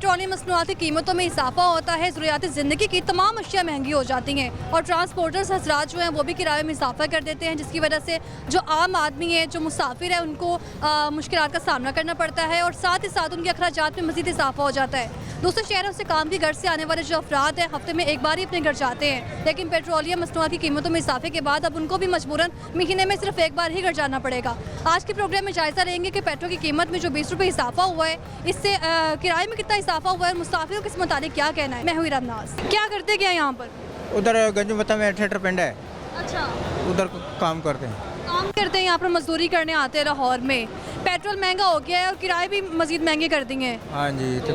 Petroleum मसनूआत की कीमतों में इजाफा होता है, ज़रूरियात ज़िंदगी की तमाम अशिया महंगी हो जाती हैं और ट्रांसपोर्टर्स हजरात जो हैं वो भी किराए में इजाफा कर देते हैं, जिसकी वजह से जो आम आदमी है, जो मुसाफिर है, उनको मुश्किलात का सामना करना पड़ता है और साथ ही साथ उनके अखराजात में मज़ीद इजाफा हो जाता है। दूसरे शहरों से काम के घर से आने वाले जो अफराद हैं हफ्ते में एक बार ही अपने घर जाते हैं, लेकिन पेट्रोलियम मसनूआत की कीमतों में इजाफे के बाद अब उनको भी मजबूरन महीने में सिर्फ एक बार ही घर जाना पड़ेगा। आज के प्रोग्राम में जायज़ा लेंगे कि पेट्रोल की कीमत में जो 20 रुपये इजाफा हुआ है, इससे किराए में कितना इजाफा हुआ है और मुसाफिरों के इस मुताबिक क्या कहना है। मैं हुई रमनाज, क्या करते क्या यहाँ पर? उधर गंजमता में थिएटर पिंड है, अच्छा, उधर काम करते हैं। काम करते हैं, यहाँ पर मजदूरी करने आते हैं लाहौर में। पेट्रोल महंगा हो गया है और किराए भी मजीद महंगे कर दिए हैं। हाँ जी, तो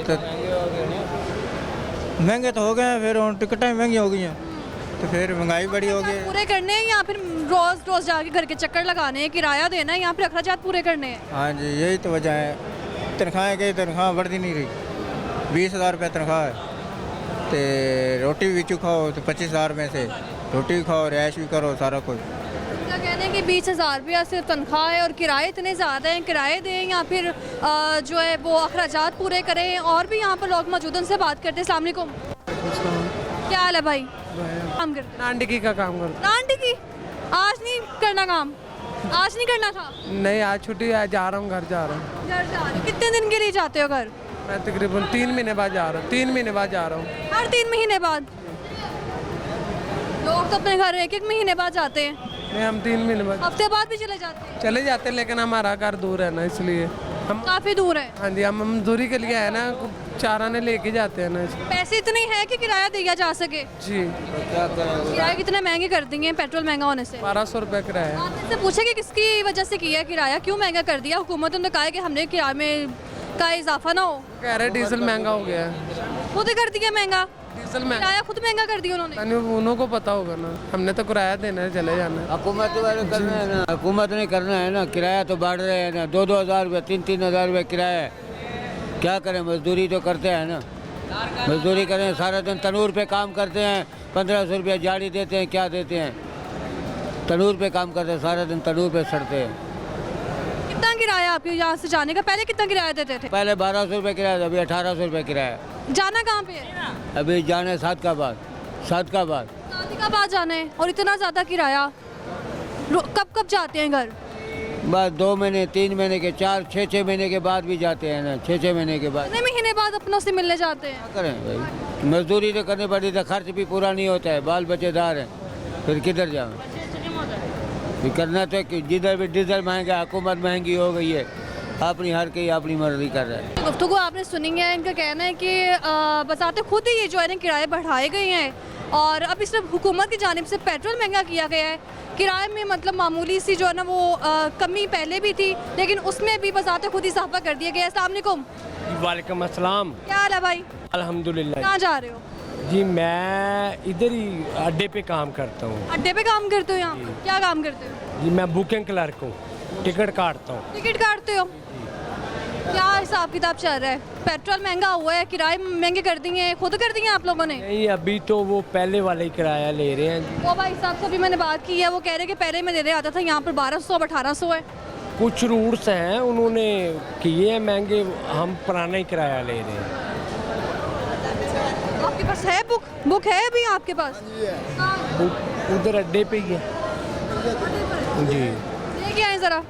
महंगे तो हो गए हैं, फिर टिकटें महंगी हो गई हैं, तो फिर महंगाई बड़ी हो गई। पूरे करने हैं या फिर रोज रोज जाके घर के चक्कर लगाने हैं, किराया देना है, यहाँ पर अखराजात पूरे करने हैं? हाँ जी, यही तो वजह है। तनख्वाहें गई, तनख्वाह बढ़ती नहीं रही। 20,000 रुपये तनख्वाह है, तो रोटी भी खाओ तो 25,000 में से रोटी भी खाओ, रैश भी करो, सारा कुछ। क्या कहते हैं कि 20,000 रुपया सिर्फ तनख्वाह है और किराए इतने ज़्यादा हैं, किराए दें या फिर जो है वो अखराजात पूरे करें। और भी यहाँ पर लोग मौजूद, उनसे बात करते हैं। अस्सलाम वालेकुम, क्या हाल है भाई? काम करते? नानडिकी का काम करता नानडिकी? आज नहीं करना काम? आज नहीं करना था? नहीं, आज छुट्टी है, जा रहा हूँ, घर जा रहा हूँ। घर जा रहे हो? कितने दिन के लिए जाते हो घर? मैं तकरीबन 3 महीने बाद जा रहा हूँ। 3 महीने बाद जा रहा हूँ। हर 3 महीने बाद? लोग तो अपने घर 1-1 महीने बाद जाते हैं। नहीं, हम 3 महीने बाद हफ्ते बाद भी चले जाते हैं? चले जाते हैं, लेकिन हमारा घर दूर है ना, इसलिए हम काफ़ी दूर है। हाँ जी, हम मजदूरी के लिए है ना, चाराने लेके जाते हैं ना। पैसे इतने है कि किराया दिया जा सके? जी, किराया कितने महंगे कर दिए हैं पेट्रोल महंगा होने से? 1200 रुपये किराया है। आपने से पूछा कि किसकी वजह से किया है, किराया क्यों महंगा कर दिया? हुकूमत ने कहा है कि हमने किराए में का इजाफा ना हो। कह रहे डीजल महंगा हो गया है। खुद कर दिया महंगा? डीजल महंगा, किराया खुद महंगा कर दिया उन्होंने? उन्हों को पता होगा ना, हमने तो किराया देना है, चले जाना है। हुकूमत वाले करना है ना, हुकूमत ने करना है ना। किराया तो बढ़ रहे हैं ना, 2-2 हज़ार रुपये, 3-3 हज़ार रुपये किराया है। क्या करें, मजदूरी तो करते हैं ना। मजदूरी करें, सारा दिन तनूर पे काम करते हैं, 1500 रुपया जाड़ी देते हैं, क्या देते हैं। तनूर पे काम करते हैं, सारा दिन तनूर पे सड़ते हैं। कितना किराया आपके यहाँ से जाने का? पहले कितना किराया देते थे? पहले 1200 रुपये किराया था, अभी 1800 रुपये किराया। जाना कहाँ पे है? अभी जाने सादकाबाद। सादिकाबाद जाना है और इतना ज़्यादा किराया? कब कब जाते हैं घर? बस 2 महीने, 3 महीने के, 4-6 महीने के बाद भी जाते हैं ना। 6 महीने के बाद। कितने महीने बाद अपनों से मिलने जाते हैं? क्या करें भाई, मजदूरी तो करनी पड़ती है, खर्च भी पूरा नहीं होता है, बाल बच्चेदार हैं, फिर किधर जाएं? करना तो जिधर भी डीजल महंगा, हुकूमत महंगी हो गई है, अपनी हर कोई अपनी मर्जी कर रहा है। गुफ्तगू आपने सुनी है, इनका कहना है कि बताते खुद ही ये जो है ना किराए बढ़ाए गए हैं और अब इस हुकूमत की जानिब से पेट्रोल महंगा किया गया है। किराए में मतलब मामूली सी जो है ना वो कमी पहले भी थी, लेकिन उसमें भी बताते खुद इजाफा कर दिया गया है। अस्सलाम वालेकुम। वालेकुम अस्सलाम। क्या हाल है भाई? अल्हम्दुलिल्लाह। कहाँ जा रहे हो? जी, मैं इधर ही अड्डे पे काम करता हूँ। अड्डे पे काम करते हो? यहाँ क्या काम करते हो? जी, मैं बुकिंग क्लर्क हूँ, टिकट काटता हूँ। टिकट काटते हो? क्या हिसाब किताब चल रहा है? पेट्रोल महंगा हुआ है, किराए महंगे कर दिए, खुद कर दिए आप लोगों ने? नहीं, अभी तो वो पहले वाला ही किराया ले रहे हैं। वो भाई साहब से भी मैंने बात की है, वो कह रहे कि पहले मैं देने आता था, यहाँ पर 1200 अब 1800 है। कुछ रूट्स हैं उन्होंने किए हैं महंगे, हम पुराना ही किराया ले रहे हैं। आपके पास है बुक है अभी आपके पास? उधर अड्डे पे ही है जी। लेके आए ज़रा।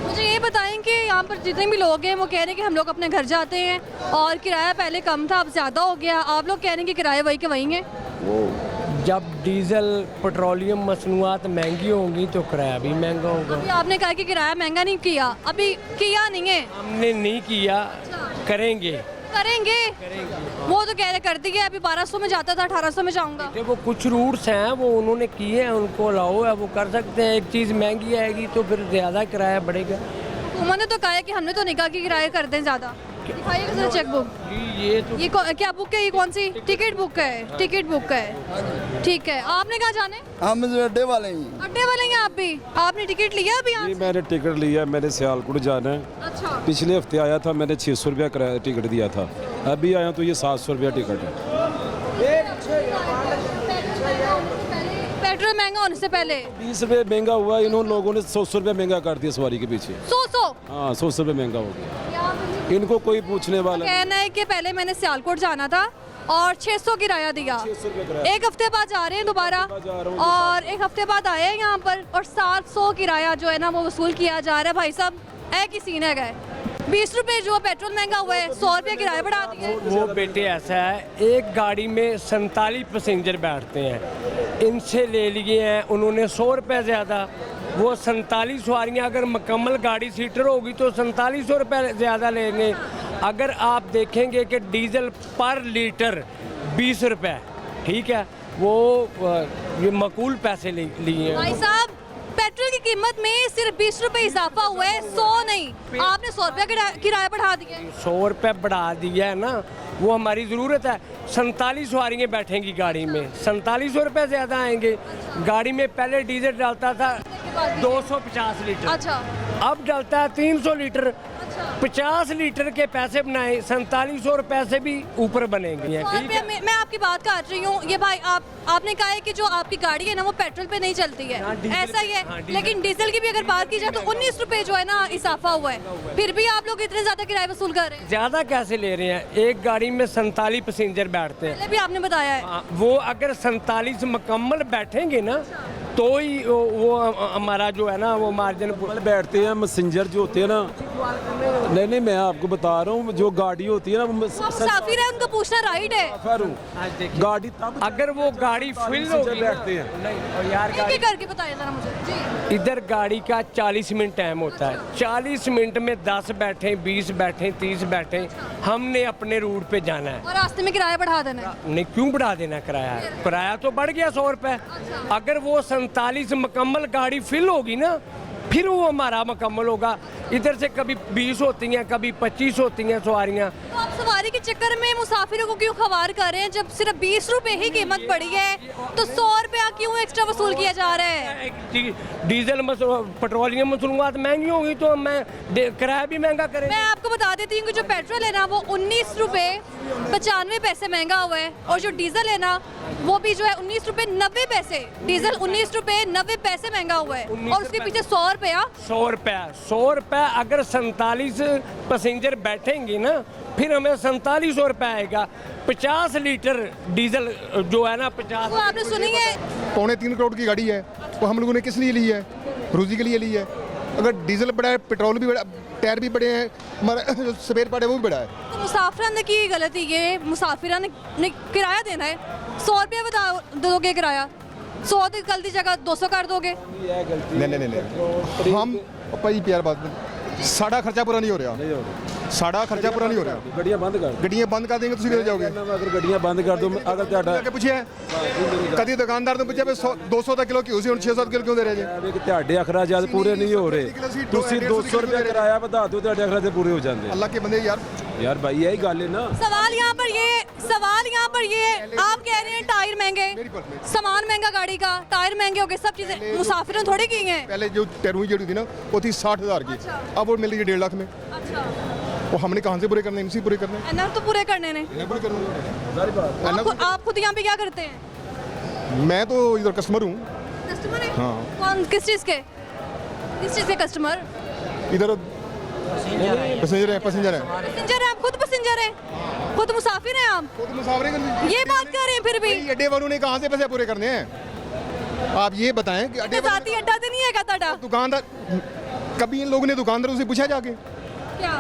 मुझे ये बताएं कि यहाँ पर जितने भी लोग हैं वो कह रहे हैं कि हम लोग अपने घर जाते हैं और किराया पहले कम था, अब ज़्यादा हो गया। आप लोग कह रहे हैं कि किराया वही के वही हैं। वो जब डीजल पेट्रोलियम मसनूआत महंगी होंगी तो किराया भी महंगा होगा। अभी आपने कहा कि किराया महंगा नहीं किया, अभी किया नहीं है। हमने नहीं किया, करेंगे। वो तो कह रहे कर दिया, अभी 1200 में जाता था, 1800 में जाऊंगा। देखो, कुछ रूट्स हैं वो उन्होंने किए हैं, उनको अलाउ है, वो कर सकते हैं। एक चीज़ महंगी आएगी तो फिर ज़्यादा किराया बढ़ेगा। उन्होंने तो कहा है कि हमने तो नहीं कहा कि किराया कर दें ज़्यादा। दिखाइएगा जरा चेक बुक। ये तो क्या बुक है? ये कौन सी टिकट बुक है? टिकट बुक है, ठीक है। आपने कहाँ जाना है? हम अड्डे वाले हैं। अड्डे वाले हैं आप भी? आपने टिकट लिया अभी यहाँ जी, से? मैंने टिकट लिया, मैंने सियालकोट जाना है। अच्छा। पिछले हफ्ते आया था, मैंने 600 रुपया किराया टिकट दिया था। अभी आया तो ये 700 रुपया टिकट है। पेट्रोल महंगा होने से पहले 20 रुपये महंगा हुआ, इन्होंने लोगों ने 100 रुपया महंगा कर दिया सवारी के पीछे। 100 हाँ, 100 रुपये महंगा हो गया। यहाँ इनको कोई पूछने वाला नहीं। कहना है कि पहले मैंने सियालकोट जाना था और 600 किराया दिया, 600 रुपये किराया। एक हफ्ते बाद जा रहे हैं दोबारा जा रहा हूँ। और एक हफ्ते बाद आए हैं यहाँ पर और 700 किराया जो है ना वो वसूल किया जा रहा है। भाई साहब एक ही सीन है गए 20 रुपए जो पेट्रोल महंगा हुआ है, 100 रुपये किराया बढ़ा दिया है। वो बेटे ऐसा है, एक गाड़ी में 47 पैसेंजर बैठते हैं, इनसे ले लिए हैं उन्होंने 100 रुपये ज़्यादा। वो 47 सवारियाँ अगर मुकम्मल गाड़ी सीटर होगी तो 4700 रुपये ज़्यादा लेंगे। अगर आप देखेंगे कि डीजल पर लीटर 20 रुपये, ठीक है, वो ये मकूल पैसे लिए हैं। भाई साहब पेट्रोल की कीमत में सिर्फ 20 रुपए इजाफा हुआ है, 100 नहीं। आपने 100 रुपये किराया बढ़ा दिया है। 100 रुपये बढ़ा दिया है ना, वो हमारी ज़रूरत है। 47 सवारियाँ बैठेंगी गाड़ी में, 4700 रुपये ज़्यादा आएंगे। गाड़ी में पहले डीजल डालता था 250 लीटर, अच्छा अब डालता है 300 लीटर। 50 लीटर के पैसे बनाए, 4700 रुपये से भी ऊपर बनेंगे। और ठीक है, मैं आपकी बात काट रही हूँ। ये भाई आपने कहा है कि जो आपकी गाड़ी है ना वो पेट्रोल पे नहीं चलती है, हाँ, डीजल ऐसा ही है। हाँ, डीजल। लेकिन डीजल की भी अगर बात की जाए तो 19 रुपए जो है ना इजाफा हुआ है, फिर भी आप लोग इतने ज्यादा किराया वसूल कर रहे हैं। ज़्यादा कैसे ले रहे हैं? एक गाड़ी में 47 पैसेंजर बैठते हैं। पहले भी आपने बताया है। हाँ, वो अगर 47 मुकम्मल बैठेंगे ना तो ही वो हमारा जो है ना वो मार्जिन बैठते हैं मैसेंजर जो होते हैं ना। नहीं मैं आपको बता रहा हूँ, जो गाड़ी होती है ना वो मुसाफिर है, उनका पूछना राइट है। गाड़ी तब अगर वो गाड़ी फिल होगी ना- बैठते हैं। नहीं और यार एक एक करके बताइए जरा मुझे जी। इधर गाड़ी का 40 मिनट टाइम होता है, 40 मिनट में 10 बैठे, 20 बैठे, 30 बैठे, हमने अपने रूट पे जाना है। और रास्ते में किराया बढ़ा देना है। नहीं क्यों बढ़ा देना किराया? किराया तो बढ़ गया 100 रुपये। अगर वो 47 मुकम्मल गाड़ी फिल होगी ना फिर वो हमारा मुकम्मल होगा। इधर से कभी 20 होती हैं, कभी 25 होती हैं सवारियाँ। तो आप सवारी के चक्कर में मुसाफिरों को क्यों खवार कर रहे हैं? जब सिर्फ 20 रुपए ही कीमत पड़ी है तो 100 रुपया क्यों एक्स्ट्रा वसूल किया जा रहा है? डीजल पेट्रोलियम मसनूआत महंगी होगी तो मैं किराया भी महंगा करें। मैं आपको बता देती हूँ कि जो पेट्रोल है ना वो 19 रुपए 95 पैसे महंगा हुआ है और जो डीजल है ना वो भी जो है 19 रुपए 90 पैसे। डीजल 19 रुपए 90 पैसे महंगा हुआ है और उसके पीछे 100 रुपया 100 रुपया अगर 47 पैसेंजर बैठेंगे ना फिर हमें 4700 रुपये आएगा। 50 लीटर डीजल जो है ना 50। वो आपने सुनी है? 3.25 करोड़ की गाड़ी है, वो हम लोगों ने किस लिए ली है? रोजी के लिए ली है। अगर डीजल बढ़ा है, पेट्रोल भी बढ़ा, टायर भी बड़े हैं, हमारा जो स्पेयर पार्ट है वो भी बढ़ा है। तो मुसाफिरान की गलती ये, मुसाफिरान ने किराया देना है। 100 रुपये बता दोगे किराया, 100 की गलती जगह 200 कर दोगे। नहीं हम भाई प्यार बात में साढ़ा खर्चा पूरा नहीं हो रहा, साढ़ा खर्चा पूरा नहीं हो रहा। ਗੱਡੀਆਂ ਬੰਦ ਕਰ ਗੱਡੀਆਂ ਬੰਦ ਕਰ ਦੇंगे ਤੁਸੀਂ ਕਿੱਥੇ ਜਾਓਗੇ? ਅਗਰ ਗੱਡੀਆਂ ਬੰਦ ਕਰ ਦੋ ਅਗਰ ਤੁਹਾਡਾ ਕੇ ਪੁੱਛਿਆ ਕਦੀ ਦੁਕਾਨਦਾਰ ਨੂੰ ਪੁੱਛਿਆ ਵੀ 200 ਦਾ ਕਿਲੋ ਘਿਓ ਸੀ ਹੁਣ 600 ਕਿਲੋ ਕਿਉਂ ਦੇ ਰਹੇ ਜੀ? ਐਵੇਂ ਕਿ ਤੁਹਾਡੇ ਅਖਰਾਜਾਤ ਪੂਰੇ ਨਹੀਂ ਹੋ ਰਹੇ, ਤੁਸੀਂ 200 ਰੁਪਏ ਕਿਰਾਇਆ ਵਧਾ ਦਿਓ ਤੁਹਾਡੇ ਅਖਰਾਜਾਤ ਪੂਰੇ ਹੋ ਜਾਂਦੇ। अल्लाह के बंदे यार ਯਾਰ ਭਾਈ ਇਹੀ ਗੱਲ ਹੈ ਨਾ। सवाल यहाँ पर ये आप कह रहे हैं टायर महंगे, सामान महंगा गाड़ी का, टायर महंगे हो गए, सब चीजें मुसाफिरों थोड़ी की हैं। पहले जो टेरुई जेडी थी ना वो थी 60,000 की, अब वो मिल रही है 1.5 लाख में। अच्छा वो हमने कहाँ से पूरे करने, इनसे पूरे करने एनआर तो पूरे करने ने। इन्हें पूरे करने। आप खुद यहाँ पे क्या करते हैं? मैं तो इधर कस्टमर हूँ, कस्टमर है? हाँ। कौन किस चीज़ के कस्टमर? इधर पैसेंजर है, पैसेंजर है। पैसेंजर है? आप खुद पैसेंजर है, खुद मुसाफिर हैं आप? खुद मुसाफिर कर ये बात कर रहे हैं फिर भी? अड्डे वालों ने कहाँ से पैसे पूरे करने हैं? आप ये बताएं कि अड्डे वालों जाती अड्डा तो नहीं है ताड़ा? दुकानदार, कभी इन लोगों ने दुकानदारों से पूछा जाके क्या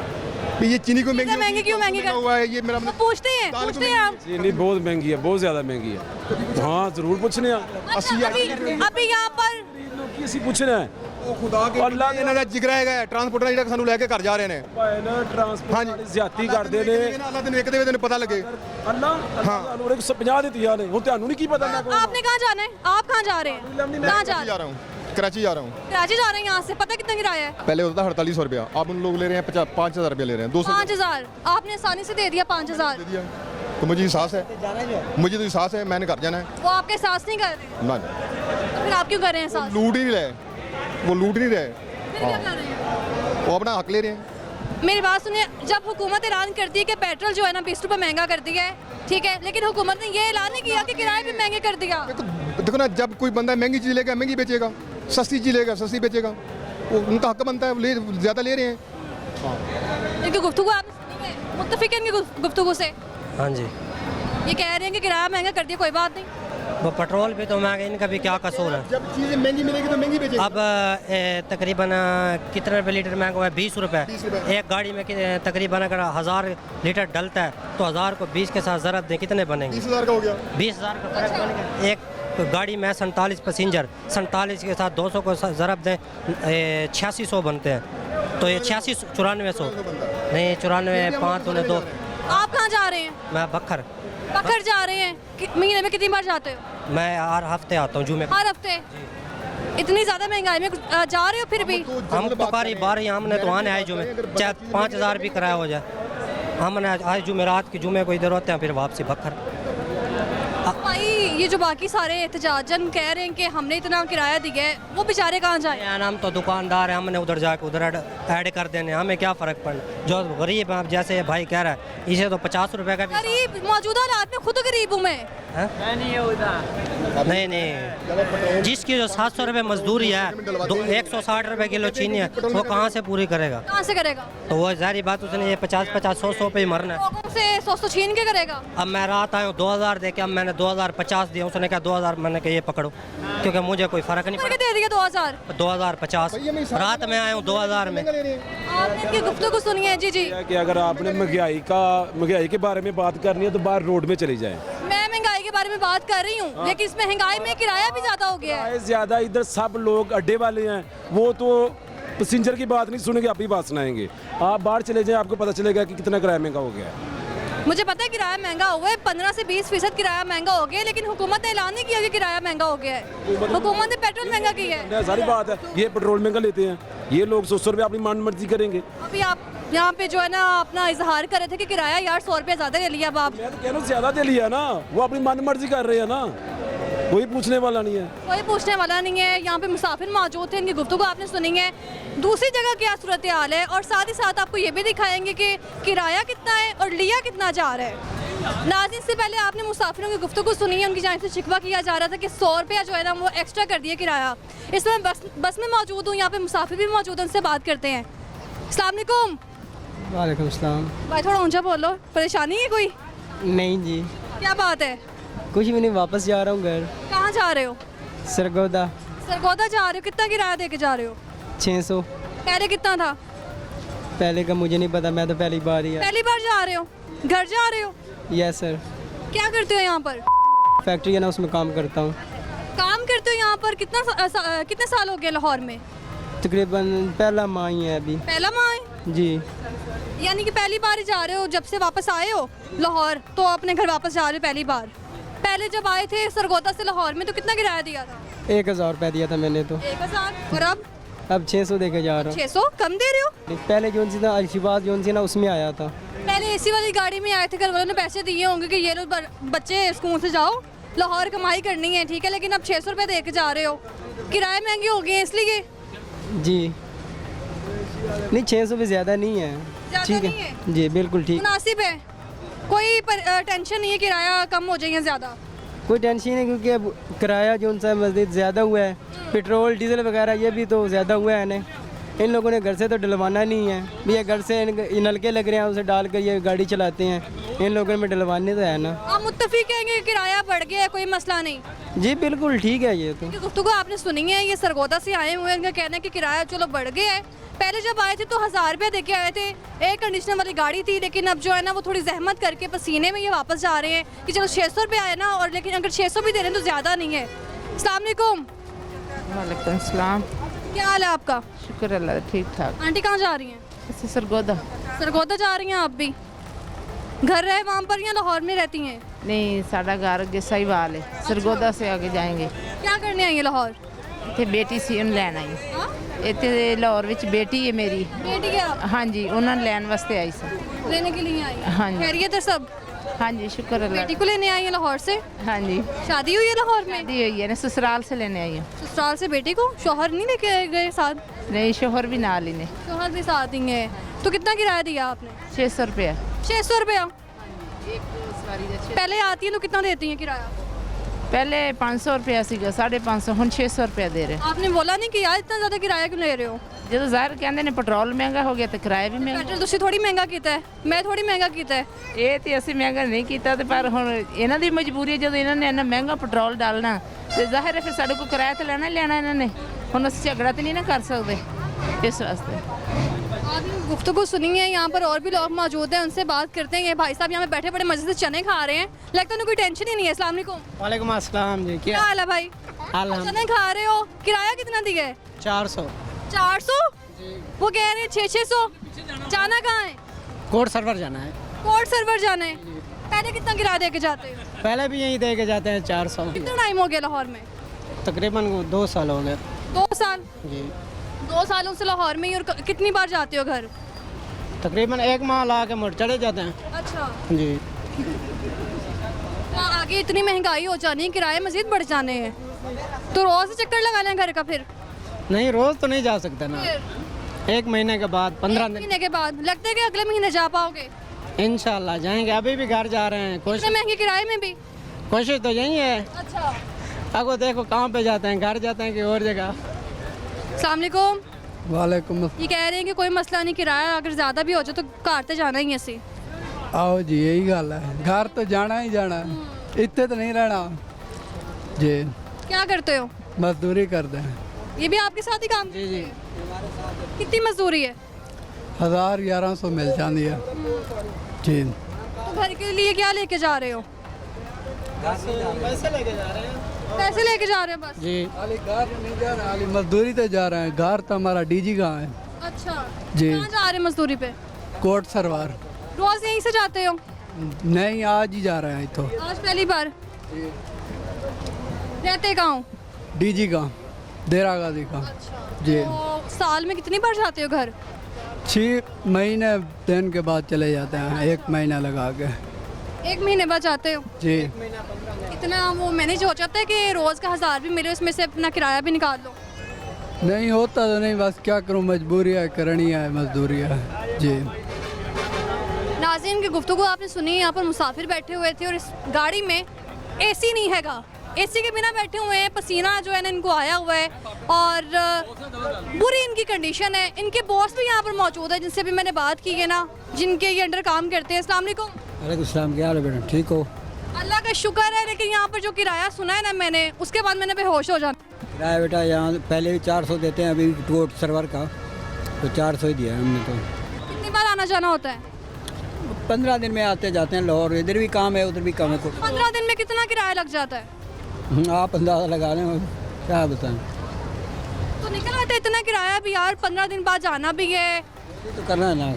भी ये चीनी को चीज़ें महंगी क्यों महंगी कर हुआ है? ये मेरा वो पूछते हैं आप? चीनी बहुत महंगी है, बहुत ज़्यादा महंगी है। हाँ ज़रूर पूछने अच्छा, अभी यहाँ पर ਲੋਕੀ ਅਸੀਂ ਪੁੱਛਣਾ ਹੈ। ਉਹ ਖੁਦਾ ਕੇ ਅੱਲਾ ਇਹਨਾਂ ਦਾ ਜਿਗਰਾ ਹੈਗਾ ਟਰਾਂਸਪੋਰਟਰ ਜਿਹੜਾ ਸਾਨੂੰ ਲੈ ਕੇ ਘਰ ਜਾ ਰਹੇ ਨੇ। ਭਾਵੇਂ ਨਾ ਟਰਾਂਸਪੋਰਟ ਵਾਲੇ ਜ਼ਿਆਦਤੀ ਕਰਦੇ ਨੇ। ਅੱਲਾ ਤੈਨੂੰ ਇੱਕ ਦੇ ਤੈਨੂੰ ਪਤਾ ਲੱਗੇ। ਅੱਲਾ ਨੂੰ 150 ਦਿੱਤੀਆਂ ਨੇ, ਹੁਣ ਤੁਹਾਨੂੰ ਨਹੀਂ ਕੀ ਪਤਾ ਨਾ ਕੋਈ। आपने कहाँ जाना है? आप कहाँ जा रहे हैं? कहाँ जा रहे जा हैं? रहा हूँ, कराची जा रहा हूँ। कराची जा रहे हैं यहाँ से, पता कितना किराया है? पहले होता था 4800 रुपया, अब उन लोग ले रहे हैं 5,000 रुपया ले रहे हैं, 200 5000 आपने आसानी से दे दिया 5000। दे दिया। तो मुझे एहसास है, मुझे तो एहसास है मैंने घर जाना है। वो आपके साथ नहीं कर रहे, ना तो फिर आप क्यों कर रहे हैं साथ? लूट ही नहीं रहे, वो लूट नहीं रहे, फिर क्या कर रहे हैं? वो अपना हक ले रहे हैं। मेरी बात सुनिए, जब हुकूमत ऐलान करती है कि पेट्रोल जो है ना 20 रुपये महंगा कर दिया है, ठीक है, लेकिन हुकूमत ने ये ऐलान नहीं किया कि किराए भी महंगे कर दिया। देखो ना, जब कोई बंदा महंगी चीज़ लेगा महंगी बेचेगा, सस्ती चीज़ लेगा सस्ती बेचेगा, वो उनका हक बनता है, ले ज़्यादा ले रहे हैं। इनकी गुफ्तगू आपने सुनी है, मुत्तफिक हैं इनकी गुफ्तगू से? हाँ जी। ये कह रहे हैं कि किराया महंगा कर दिया, कोई बात नहीं। वो पेट्रोल भी तो महंगा, इनका भी क्या कसूर है? जब चीज़ें महंगी मिलेगी तो महंगी बेचेंगे। अब तकरीबन कितने रुपये लीटर महंगा हुआ है? 20 रुपये। एक गाड़ी में तकरीबन अगर 1000 लीटर डलता है तो 1000 को 20 के साथ ज़रब दें, कितने बनेंगे? 20,000 का हो गया। 20,000 का फर्क बन गया। एक गाड़ी में 47 पैसेंजर, 47 के साथ 200 को ज़रब दें, 8600 बनते हैं। तो ये 86 9400 नहीं, 94 5 दूने 2। आप कहाँ जा रहे हैं? मैं बखर जा रहे हैं? महीने में कितनी बार जाते हो? मैं हर हफ्ते आता हूँ जुमे को। हर हफ्ते? इतनी ज़्यादा महंगाई में जा रहे हो फिर भी? हम तो कारी बार हमने तो आने आए जुमे, चाहे 5000 भी किराया हो जाए, हमने आज जुमेरात की जुमे को इधर होते हैं, फिर वापसी बखर। भाई ये जो बाकी सारे एहतजाजन कह रहे हैं कि हमने इतना किराया दिया है, वो बेचारे कहाँ जाए? हम तो दुकानदार हैं, हमने उधर जाके उधर ऐड कर देने, हमें क्या फ़र्क पड़ना। जो गरीब है, आप जैसे भाई कह रहा है, इसे तो 50 रुपए का भी। गरीब मौजूदा हालात में खुद गरीब हूँ मैं। नहीं, जिसकी जो 700 रुपये मजदूरी है, 160 रुपये किलो चीनी है, वो कहाँ से पूरी करेगा? कहाँ से करेगा? तो वो जारी बात, उसने ये 50-100 पे ही मरना है। लोगों से 100 छीन के करेगा? अब मैं रात आया हूँ 2000 दे के, अब मैंने 2050 दिया, उसने कहा 2000, मैंने कहा ये पकड़ो, क्योंकि मुझे कोई फ़र्क नहीं करके पड़ा। दे दिया 2000? 2050 रात में आया हूँ 2000 में। आपने इनकी गुफ्तगू सुनी है? जी जी। कि अगर आपने महंगाई के बारे में बात करनी है तो बाहर रोड में चले जाएं। मैं महंगाई के बारे में बात कर रही हूँ, लेकिन इस महंगाई में किराया भी ज़्यादा हो गया है। किराए ज़्यादा, इधर सब लोग अड्डे वाले हैं, वो तो पैसेंजर की बात नहीं सुनेंगे, आप ही बात सुनाएंगे। आप बाहर चले जाएं, आपको पता चलेगा कि कितना किराया महंगा हो गया है। मुझे पता है किराया महंगा हुआ है, 15 से 20% किराया महंगा हो गया है, लेकिन हुकूमत ने ऐलान नहीं किया कि किराया महंगा हो गया है। हुकूमत ने पेट्रोल महंगा किया है। सारी बात है, ये पेट्रोल महंगा लेते हैं, ये लोग 100 रुपये अपनी मन मर्जी करेंगे। अभी आप यहाँ पे जो है ना अपना इजहार कर रहे थे कि किराया यार 100 रुपये ज़्यादा ले लिया। अब आप मैं तो कह रहा हूँ ज़्यादा दे लिया ना, वो अपनी मन मर्जी कर रहे हैं ना, कोई पूछने वाला नहीं है। कोई पूछने वाला नहीं है। यहाँ पे मुसाफिर मौजूद थे, इनकी गुफ्तगू आपने सुनी है। दूसरी जगह क्या सूरत हाल है, और साथ ही साथ आपको ये भी दिखाएंगे कि किराया कितना है और लिया कितना जा रहा है। नाज़रीन, से पहले आपने मुसाफिरों की गुफ्तगू सुनी है, उनकी जानिब से शिकवा किया जा रहा था कि 100 रुपया जो है ना वो एक्स्ट्रा कर दिया किराया। इस समय बस में मौजूद हूँ, यहाँ पे मुसाफिर भी मौजूद हैं, उनसे बात करते हैं। अस्सलाम वालेकुम। वालेकुम सलाम। भाई थोड़ा ऊंचा बोलो, परेशानी है कोई? नहीं जी, क्या बात है? कुछ भी नहीं, वापस जा रहा हूँ घर। कहाँ जा रहे हो? सरगोदा। सरगोदा जा रहे हो? कितना किराया दे के जा रहे हो? 600। पहले कितना था? पहले का मुझे नहीं पता, मैं तो पहली बार ही पहली बार जा रहे हो? घर जा रहे हो? Yes sir. क्या करते हो यहाँ पर? फैक्ट्री है ना, उसमें काम करता हूँ। काम करते हो यहाँ पर? कितने साल हो गए लाहौर में? तकरीबन पहला माह ही है अभी। पहला माह है? जी। यानी कि पहली बार ही जा रहे हो जब से वापस आए हो लाहौर, तो अपने घर वापस जा रहे हो पहली बार। पहले जब आए थे सरगोदा से लाहौर में तो कितना किराया दिया था? 1000 रुपया दिया था मैंने तो। 1000? और अब 600 दे के जा रहा 600 कम दे रहे हो? पहले जो सी था अलशिबाज जो सी ना, उसमें आया था। पहले एसी वाली गाड़ी में आए थे, घर वालों ने पैसे दिए होंगे कि ये लो बच्चे स्कूल से जाओ, लाहौर कमाई करनी है, ठीक है, लेकिन अब 600 रुपये दे के जा रहे हो। किराए महंगे हो गए इसलिए? जी नहीं, 600 भी ज़्यादा नहीं है। ठीक है जी, बिल्कुल ठीक, मुनासिब है, कोई टेंशन नहीं है किराया कम हो जाएगा ज़्यादा? कोई टेंशन नहीं, क्योंकि अब किराया जो उनसे मज़ीद ज़्यादा हुआ है, पेट्रोल डीजल वगैरह ये भी तो ज़्यादा हुआ है ना। इन लोगों ने घर से तो डलवाना नहीं है, ये घर से ये नलके लग रहे हैं, उसे डाल कर ये गाड़ी चलाते हैं, इन लोगों में डलवाने तो है ना। आप मुत्तफिक हैं कि किराया बढ़ गया है, कोई मसला नहीं? जी बिल्कुल ठीक है। ये तो गुफ्तगू आपने सुनी है, ये सरगोदा से आए हुए हैं, इनका कहना है कि किराया चलो बढ़ गया है। पहले जब आए थे तो 1000 रुपये दे के आए थे, एयर कंडीशनर वाली गाड़ी थी, लेकिन अब जो है ना वो थोड़ी जहमत करके पसीने में ये वापस जा रहे हैं कि चलो 600 रुपये आए ना, और लेकिन अगर 600 भी दे रहे हैं तो ज़्यादा नहीं है। अस्सलाम वालेकुम। वालेकुम सलाम। क्या हाल है आपका? शुक्र अल्लाह, ठीक ठाक। आंटी कहाँ जा रही हैं? सरगोदा। सरगोदा जा रही हैं आप भी? घर रहे वहाँ पर या लाहौर में रहती हैं? नहीं, साड़ा घर अगे सही वाल है, सरगोदा से आगे जाएंगे। क्या करने आई है लाहौर? इतने बेटी सी उन्हें लैन आई, इतने लाहौर विच बेटी है मेरी। बेटी क्या? हाँ जी, उन्होंने लैन वास्ते आई सी। लेने के लिए आई? हाँ जी। खैरियत है सब? हाँ जी शुक्र अल्लाह। बेटी को लेने आई है लाहौर से? हाँ जी। शादी हुई है लाहौर में? शादी हुई है ना, ससुराल से लेने आई हूँ। ससुराल से बेटी को? शोहर नहीं लेके गए साथ? नहीं, शोहर भी नाल ही ने। शोहर भी साथ ही है। तो कितना किराया दिया आपने? 600 रुपया। 600 रुपया? पहले आती है तो कितना देती हैं किराया? पहले 500 रुपया सीगा, 550, हम 600 रुपया दे रहे। आपने बोला नहीं कि यार इतना ज़्यादा किराया क्यों ले रहे हो? ਜਦੋਂ ਜ਼ਾਹਿਰ ਕਹਿੰਦੇ ਨੇ ਪੈਟਰੋਲ ਮਹਿੰਗਾ ਹੋ ਗਿਆ ਤੇ ਕਿਰਾਇਆ ਵੀ ਮਹਿੰਗਾ। ਪੈਟਰੋਲ ਤੁਸੀਂ ਥੋੜੀ ਮਹਿੰਗਾ ਕੀਤਾ ਹੈ, ਮੈਂ ਥੋੜੀ ਮਹਿੰਗਾ ਕੀਤਾ ਹੈ। ਇਹ ਤੇ ਅਸੀਂ ਮਹਿੰਗਾ ਨਹੀਂ ਕੀਤਾ ਤੇ ਪਰ ਹੁਣ ਇਹਨਾਂ ਦੀ ਮਜਬੂਰੀ ਹੈ, ਜਦੋਂ ਇਹਨਾਂ ਨੇ ਇੰਨਾ ਮਹਿੰਗਾ ਪੈਟਰੋਲ ਡਾਲਣਾ ਤੇ ਜ਼ਾਹਿਰ ਹੈ ਫਿਰ ਸਾਡੇ ਕੋਲ ਕਿਰਾਇਆ ਤਾਂ ਲੈਣਾ ਹੀ ਲੈਣਾ ਇਹਨਾਂ ਨੇ। ਹੁਣ ਅਸੀਂ ਝਗੜਾ ਤੇ नहीं ना कर सकते इस वास्ते। आपने गुफ्तगू सुनी है, यहाँ पर और भी लोग मौजूद हैं, उनसे बात करते हैं। ये भाई साहब यहाँ पे बैठे बड़े मजे से चने खा रहे हैं, लगता है उन्हें कोई टेंशन ही नहीं है। अस्सलाम वालेकुम। वालेकुम अस्सलाम जी, क्या हाल है भाई? चने खा रहे हो, किराया कितना दिया है? 400 400? वो कह रहे हैं 600। जाना कहाँ है? कोर्ट सर्वर जाना है। कोर्ट सर्वर जाना है। पहले कितना किराया दे के जाते हो? पहले भी यहीं दे के जाते हैं 400। कितना टाइम हो गया लाहौर में? तकरीबन 2 साल हो गए 2 साल। जी। 2 सालों से लाहौर में ही। और कितनी बार जाते हो घर? तकरीबन 1 माह ला के मुड़ चले जाते हैं। अच्छा। जी। आगे इतनी महंगाई हो जानी है, किराए मजीद बढ़ जाने हैं, तो रोज चक्कर लगा लें घर का। फिर नहीं, रोज़ तो नहीं जा सकते ना। 1 महीने के बाद 15 दिन महीने के बाद लगता है कि अगले महीने जा पाओगे? इंशाल्लाह जाएंगे। अभी भी घर जा रहे हैं। इतने कोशिश महंगे किराए में भी? कोशिश तो यही है। अच्छा। अब वो देखो कहाँ पे जाते हैं, घर जाते हैं कि और जगह। अस्सलाम वालेकुम। वालेकुम। ये कह रहे हैं कि कोई मसला नहीं, किराया अगर ज़्यादा भी हो जाए तो कार ते जाना ही है ऐसे। आओ जी, यही गल है, घर तो जाना ही जाना, इतने तो नहीं रहना जी। क्या करते हो? मजदूरी करते हैं। ये भी आपके साथ ही काम? जी जी। कितनी मजदूरी है? 1000-1100 मिल जाती है जी। तो घर के लिए क्या लेके जा रहे हो? पैसे लेके जा रहे हैं। पैसे लेके जा रहे हो बस? जी। खाली घर नहीं जा रहा, खाली मजदूरी तो जा रहे हैं। घर तो हमारा डीजी गाँव है अच्छा। जी। कहाँ जा रहे हैं मजदूरी पे? कोट सरवार। रोज यहीं से जाते हो? नहीं, आज ही जा रहे हैं तो। आज पहली बार? रहते कहाँ हो? डीजी गाँव, देरा गाजी का जी। तो साल में कितनी बार जाते हो घर? 6 महीने दिन के बाद चले जाते हैं, 1 महीना लगा के 1 महीने बाद जाते हो? जी। इतना वो मैनेज हो जाता है कि रोज़ का 1000 भी मिले, उसमें से अपना किराया भी निकाल लो? नहीं होता तो नहीं, बस क्या करूँ, मजबूरी है, करनी है, मजदूरी है जी। नाज़रीन की गुफ्तगू आपने सुनी। यहाँ पर मुसाफिर बैठे हुए थे और इस गाड़ी में एसी नहीं हैगा, एसी के बिना बैठे हुए हैं। पसीना जो है ना इनको आया हुआ है और बुरी इनकी कंडीशन है। इनके बॉस भी यहाँ पर मौजूद है, जिनसे भी मैंने बात की है ना, जिनके ये अंडर काम करते हैं। अस्सलाम वालेकुम। वालेकुम सलाम, क्या हाल है बेटा, ठीक हो? अल्लाह का शुक्र है, लेकिन यहाँ पर जो किराया सुना है ना मैंने, उसके बाद मैंने बेहोश हो जाना। किराया बेटा यहाँ पहले भी 400 देते हैं, अभी कोर्ट सर्वर का तो 400 ही दिया है हमने तो। कितनी बार आना जाना होता है? 15 दिन में आते जाते हैं लाहौर, इधर भी काम है उधर भी काम है। 15 दिन में कितना किराया लग जाता है? आप अंदाजा लगा रहे हैं, क्या बताएं। तो निकल आता है इतना किराया भी यार, 15 दिन बाद जाना भी है। ये तो करना है ना,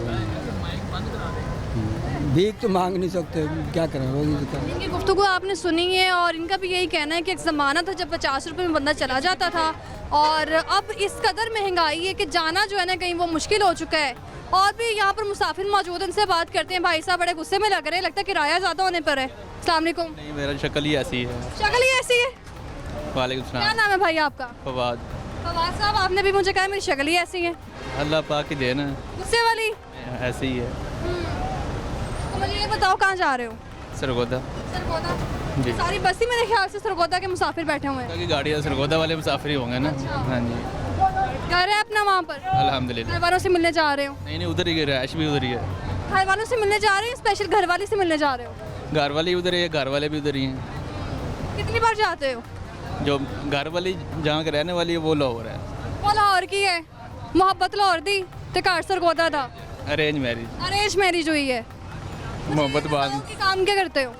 भीख तो मांग नहीं सकते, क्या करें, रोजी तो करें। इनकी गुफ्तगू आपने सुनी है और इनका भी यही कहना है कि एक ज़माना था जब 50 रुपये में बंदा चला जाता था और अब इस कदर महंगाई है कि जाना जो है ना कहीं वो मुश्किल हो चुका है। और भी यहाँ पर मुसाफिर मौजूद हैं, उनसे बात करते हैं। भाई साहब बड़े गुस्से में लग रहे हैं, लगता है किराया ज़्यादा होने पर है। अस्सलाम वालेकुम। नहीं, मेरा शक्ल ही ऐसी है। शक्ल ही ऐसी है? वालेकुम क्या सलाम। नाम है भाई आपका? फवाद। फवाद साहब, आपने भी मुझे कहा मेरी शक्ल ही ऐसी है। अल्लाह पाक की देन है, गुस्से वाली? ऐसी ही है। तो मुझे ये बताओ कहाँ जा रहे हो? सरगोदा सरगोदा। जी। सारी बस्ती मेरे ख्याल से सरगोदा के मुसाफिर बैठे हुए हैं। की गाड़ी है, सरगोदा वाले मुसाफिर ही होंगे ना। हाँ जी, घर है अपना वहाँ पर? अल्हम्दुलिल्लाह। घर वालों से मिलने जा रहे हो? नहीं नहीं, उधर ही रैश भी उधर ही है। घर वालों से मिलने जा रहे हैं, स्पेशल घर वाली से मिलने जा रहे हो? घर वाले उधर ही है, घर वाले भी उधर ही हैं। कितनी बार जाते हो? जो घर वाली जहाँ के रहने वाली है वो लाहौर है। वो लाहौर की है, मोहब्बत लाहौर दी ते घर सरगोदा था। Arrange marriage. अरेंज मैरिज हुई है। मोहब्बत बाद की काम क्या करते हो?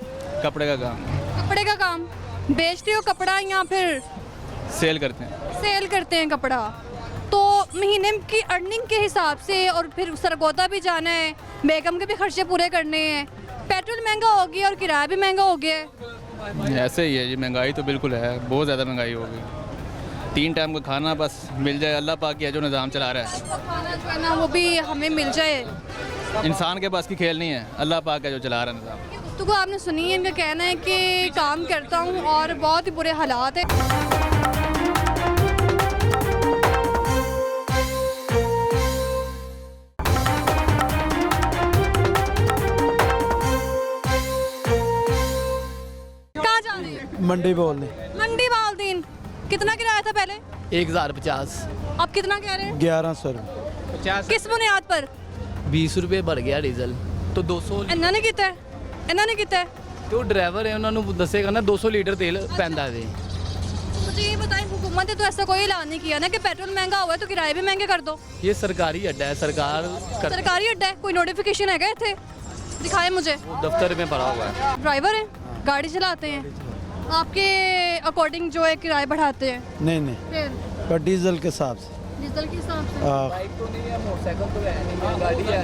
कपड़े का काम, कपड़े का काम बेचते हो कपड़ा या फिर सेल करते हैं। सेल करते हैं कपड़ा? तो महीने की अर्निंग के हिसाब से और फिर सरगोदा भी जाना है, बेगम के भी खर्चे पूरे करने हैं, पेट्रोल महंगा हो गया और किराया भी महंगा हो गया है। ऐसे ही है जी, महंगाई तो बिल्कुल है, बहुत ज़्यादा महंगाई हो गई। 3 टाइम का खाना बस मिल जाए, अल्लाह पाक की है जो निज़ाम चला रहा है। खाना जो है ना वो भी हमें मिल जाए, इंसान के पास की खेल नहीं है, अल्लाह पाक है जो चला रहा है निज़ाम। गुफ्तगू आपने सुनी है। इनका कहना है कि काम करता हूँ और बहुत ही बुरे हालात है। कहाँ जाने? मंडी बोलने। मंडी बालदीन। कितना किराया था पहले? 1050। आप कितना कह रहे हैं? 1100 रुपये। किस बुनियाद पर? 20 रुपये बढ़ गया डीजल तो 200 ਇਹਨਾਂ ਨੇ ਕੀਤਾ ਹੈ, ਇਹਨਾਂ ਨੇ ਕੀਤਾ है। तो ड्राइवर है उन्होंने दसेगा ना 200 लीटर तेल पैंदा है। मुझे ये बताएं, हुकूमत ने तो ऐसा कोई ऐलान नहीं किया ना कि पेट्रोल महंगा हुआ है तो किराए भी महंगे कर दो। ये सरकारी अड्डा है, सरकार सरकारी अड्डा है, कोई नोटिफिकेशन है क्या इतने? दिखाए मुझे। दफ्तर में पड़ा हुआ है। ड्राइवर हैं, गाड़ी चलाते हैं, आपके अकॉर्डिंग जो है किराए बढ़ाते हैं? नहीं नहीं, फिर पर डीजल के हिसाब से। डीजल के हिसाब से। बाइक तो नहीं है, मोटरसाइकिल तो है नहीं, गाड़ी है।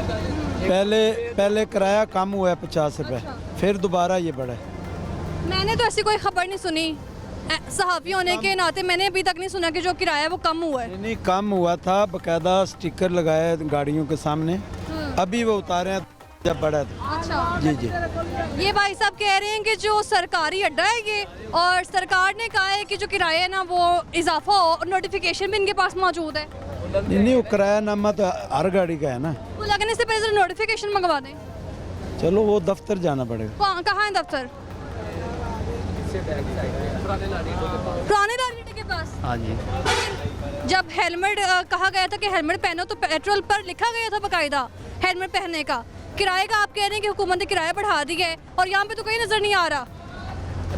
पहले किराया कम हुआ है 50 रुपये, फिर दोबारा ये बढ़ा है। मैंने तो ऐसी कोई खबर नहीं सुनी, सहाफ़ी होने के नाते मैंने अभी तक नहीं सुना कि जो किराया है वो कम हुआ है। नहीं, कम हुआ था, बकायदा स्टिकर लगाया है गाड़ियों के सामने, अभी वो उतारे हैं जब बढ़ा था। अच्छा जी जी। ये भाई साहब कह रहे हैं कि जो सरकारी अड्डा है ये, और सरकार ने कहा है कि जो किराया है ना वो इजाफा हो, और नोटिफिकेशन भी इनके पास मौजूद है। नहीं, वो किराया नामा तो हर गाड़ी का है ना। वो लगने से पहले नोटिफिकेशन मंगवा दें। चलो वो दफ्तर जाना पड़ेगा। कहाँ है दफ्तर? पुराने लाडली के पास। हाँ जी। जब हेलमेट कहा गया था कि हेलमेट पहनो तो पेट्रोल पर लिखा गया था बकायदा हेलमेट पहनने का। किराए का आप कह रहे हैं कि हुकूमत ने किराया बढ़ा दिया है और यहाँ पे तो कहीं नजर नहीं आ रहा।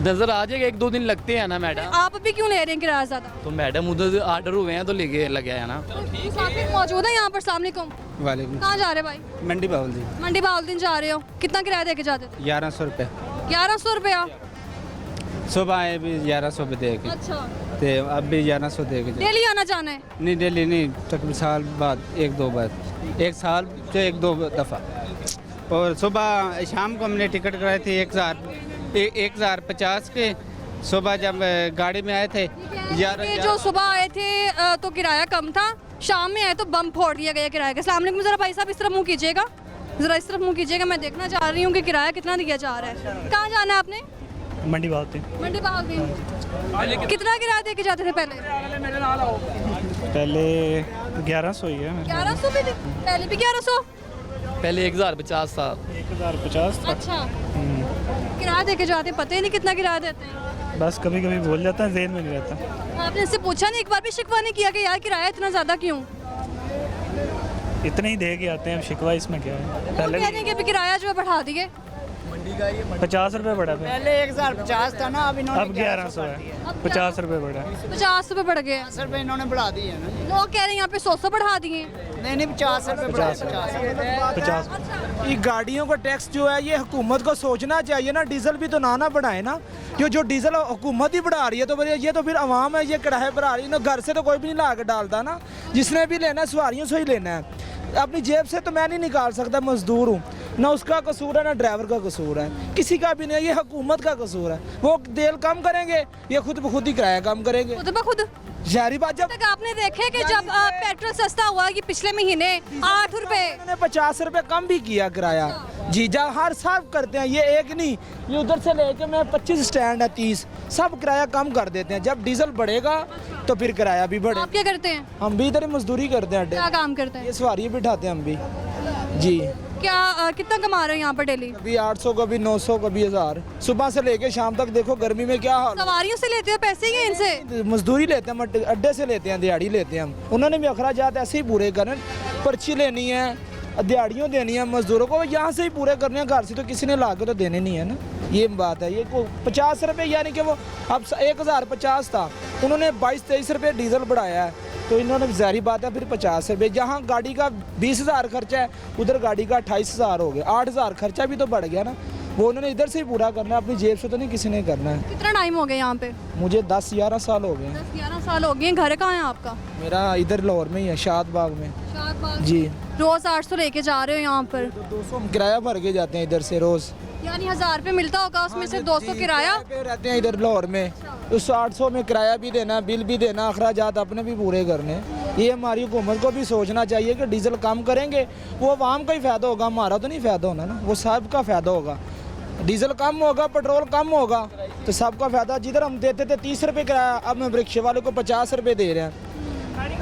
नजर आ जाएगा, 1-2 दिन लगते हैं ना मैडम। आप अभी क्यों ले रहे हैं किराया ज्यादा? तो मैडम उधर ऑर्डर हुए हैं तो लेके लगे हैं ना। मुसाफिर मौजूद है यहाँ पर। अस्सलाम वालेकुम। वालेकुम। कहाँ जा रहे भाई? मंडी बाउलदी। मंडी बाउलदीन जा रहे हो, कितना किराया दे के जाते थे? 1100 रुपये। 1100 रुपया। सुबह आए भी 1100 रुपये दे के, अच्छा, तो अब भी 1100 दे के। डेली आना जाना है? नहीं डेली नहीं, तकरीबन साल बाद 1-2 बार, 1 साल तो 1-2 दफ़ा। और सुबह शाम को हमने टिकट कराई थी 1050 के। सुबह जब गाड़ी में आए थे ये जो सुबह आए थे तो किराया कम था, शाम में आए तो बम फोड़ दिया गया किराए का। अस्सलाम वालेकुम। ज़रा भाई साहब इस तरफ मुँह कीजिएगा, ज़रा इस तरफ मुँह कीजिएगा, मैं देखना चाह रही हूँ कि किराया कितना दिया जा रहा है। कहाँ जाना है आपने? मंडी बाउलदीन। मंडी बाउलदीन। कितना किराया दे के जाते थे पहले? पहले 1100 ही है। 1100 भी थे पहले भी? 1100 पहले 1050 था। 1050 था। अच्छा, किराया दे के जाते हैं, पता ही नहीं कितना किराया देते हैं। बस कभी कभी भूल जाता है, ज़हन में नहीं रहता। आपने इससे पूछा नहीं, एक बार भी शिकवा नहीं किया कि यार किराया इतना ज़्यादा क्यों? इतने ही दे के आते हैं, शिकवा इसमें क्या है। पहले कह रहे हैं कि अभी किराया जो है बढ़ा दिए। 50 रुपये बढ़ा था पहले 1050 था ना, अब इन्होंने अब 1100 है। 50 रुपये बढ़ा। 50 रुपये बढ़ गए। 50 रुपये इन्होंने बढ़ा दिए ना। लोग कह रहे हैं यहाँ पे 100 बढ़ा दिए। नहीं 50 रुपये बढ़ा। 50। ये गाड़ियों का टैक्स जो है ये हुकूमत को सोचना चाहिए ना, डीजल भी तो ना बढ़ाए ना। ये जो डीजल हुकूमत ही बढ़ा रही है तो ये तो फिर आवाम है, ये किराया बढ़ा रही है ना। घर से तो कोई भी नहीं ला के डालता ना, जिसने भी लेना है सवारियों से ही लेना है। अपनी जेब से तो मैं नहीं निकाल सकता, मजदूर हूँ ना, उसका कसूर है ना ड्राइवर का कसूर है, किसी का भी नहीं, ये हुकूमत का कसूर है। वो तेल कम करेंगे, ये खुद ब खुद ही किराया कम करेंगे। खुद ब खुद जारी बात। जब तक आपने देखे कि जब पेट्रोल सस्ता हुआ कि पिछले महीने 8 रुपए, उन्होंने 50 रुपए कम भी किया किराया। जी जब हर साल करते हैं, ये एक नहीं, ये उधर से लेके मैं 25 स्टैंड है 30, सब किराया कम कर देते हैं। जब डीजल बढ़ेगा तो फिर किराया भी बढ़ेगा। आप क्या करते हैं? हम भी इधर मजदूरी करते हैं, क्या काम करते हैं? ये सवारी बिठाते हैं हम भी। जी क्या कितना कमा रहे हो यहाँ पर डेली? कभी 800, कभी 900, कभी 1000। सुबह से लेके शाम तक देखो गर्मी में क्या हाल। सवारियों से लेते हो पैसे या इनसे? मजदूरी लेते हैं, अड्डे से लेते हैं, दिहाड़ी लेते हैं हम। उन्होंने भी अखराजात ऐसे ही पूरे करने, पर्ची लेनी है, दिहाड़ियों देनी है मजदूरों को, यहाँ से ही पूरे करने हैं, घर से तो किसी ने ला के तो देने नहीं है ना। ये बात है। ये को 50 रुपये यानी कि वो अब 1050 था, उन्होंने 22-23 रुपये डीजल बढ़ाया है, तो इन्होंने ज़ाहिर बात है फिर 50 रुपये। जहाँ गाड़ी का 20,000 खर्चा है, उधर गाड़ी का 28,000 हो गया, 8,000 खर्चा भी तो बढ़ गया ना। वो उन्होंने इधर से ही पूरा करना है, अपनी जेब से तो नहीं किसी ने करना है। कितना टाइम हो गया यहाँ पे? मुझे 10-11 साल हो गए। 10-11 साल हो गए। घर कहाँ है आपका? मेरा इधर लाहौर में ही है, शादबाग में। जी। रोज 800 लेके जा रहे हो यहाँ पर? 200 हम किराया भर के जाते हैं इधर से रोज, यानी 1000 रुपये मिलता होगा, उसमें से 200 किराया। रहते हैं इधर लाहौर में, उस 800 में किराया भी देना, बिल भी देना, अखराजात अपने भी पूरे करने। ये हमारी हुकूमत को भी सोचना चाहिए कि डीजल कम करेंगे, वो आवाम का ही फ़ायदा होगा, हमारा तो नहीं फ़ायदा होना ना, वो सब का फ़ायदा होगा। डीजल कम होगा, पेट्रोल कम होगा तो सबका फ़ायदा। जिधर हम देते थे 30 रुपये किराया, अब हम रिक्शे वाले को 50 रुपये दे रहे हैं।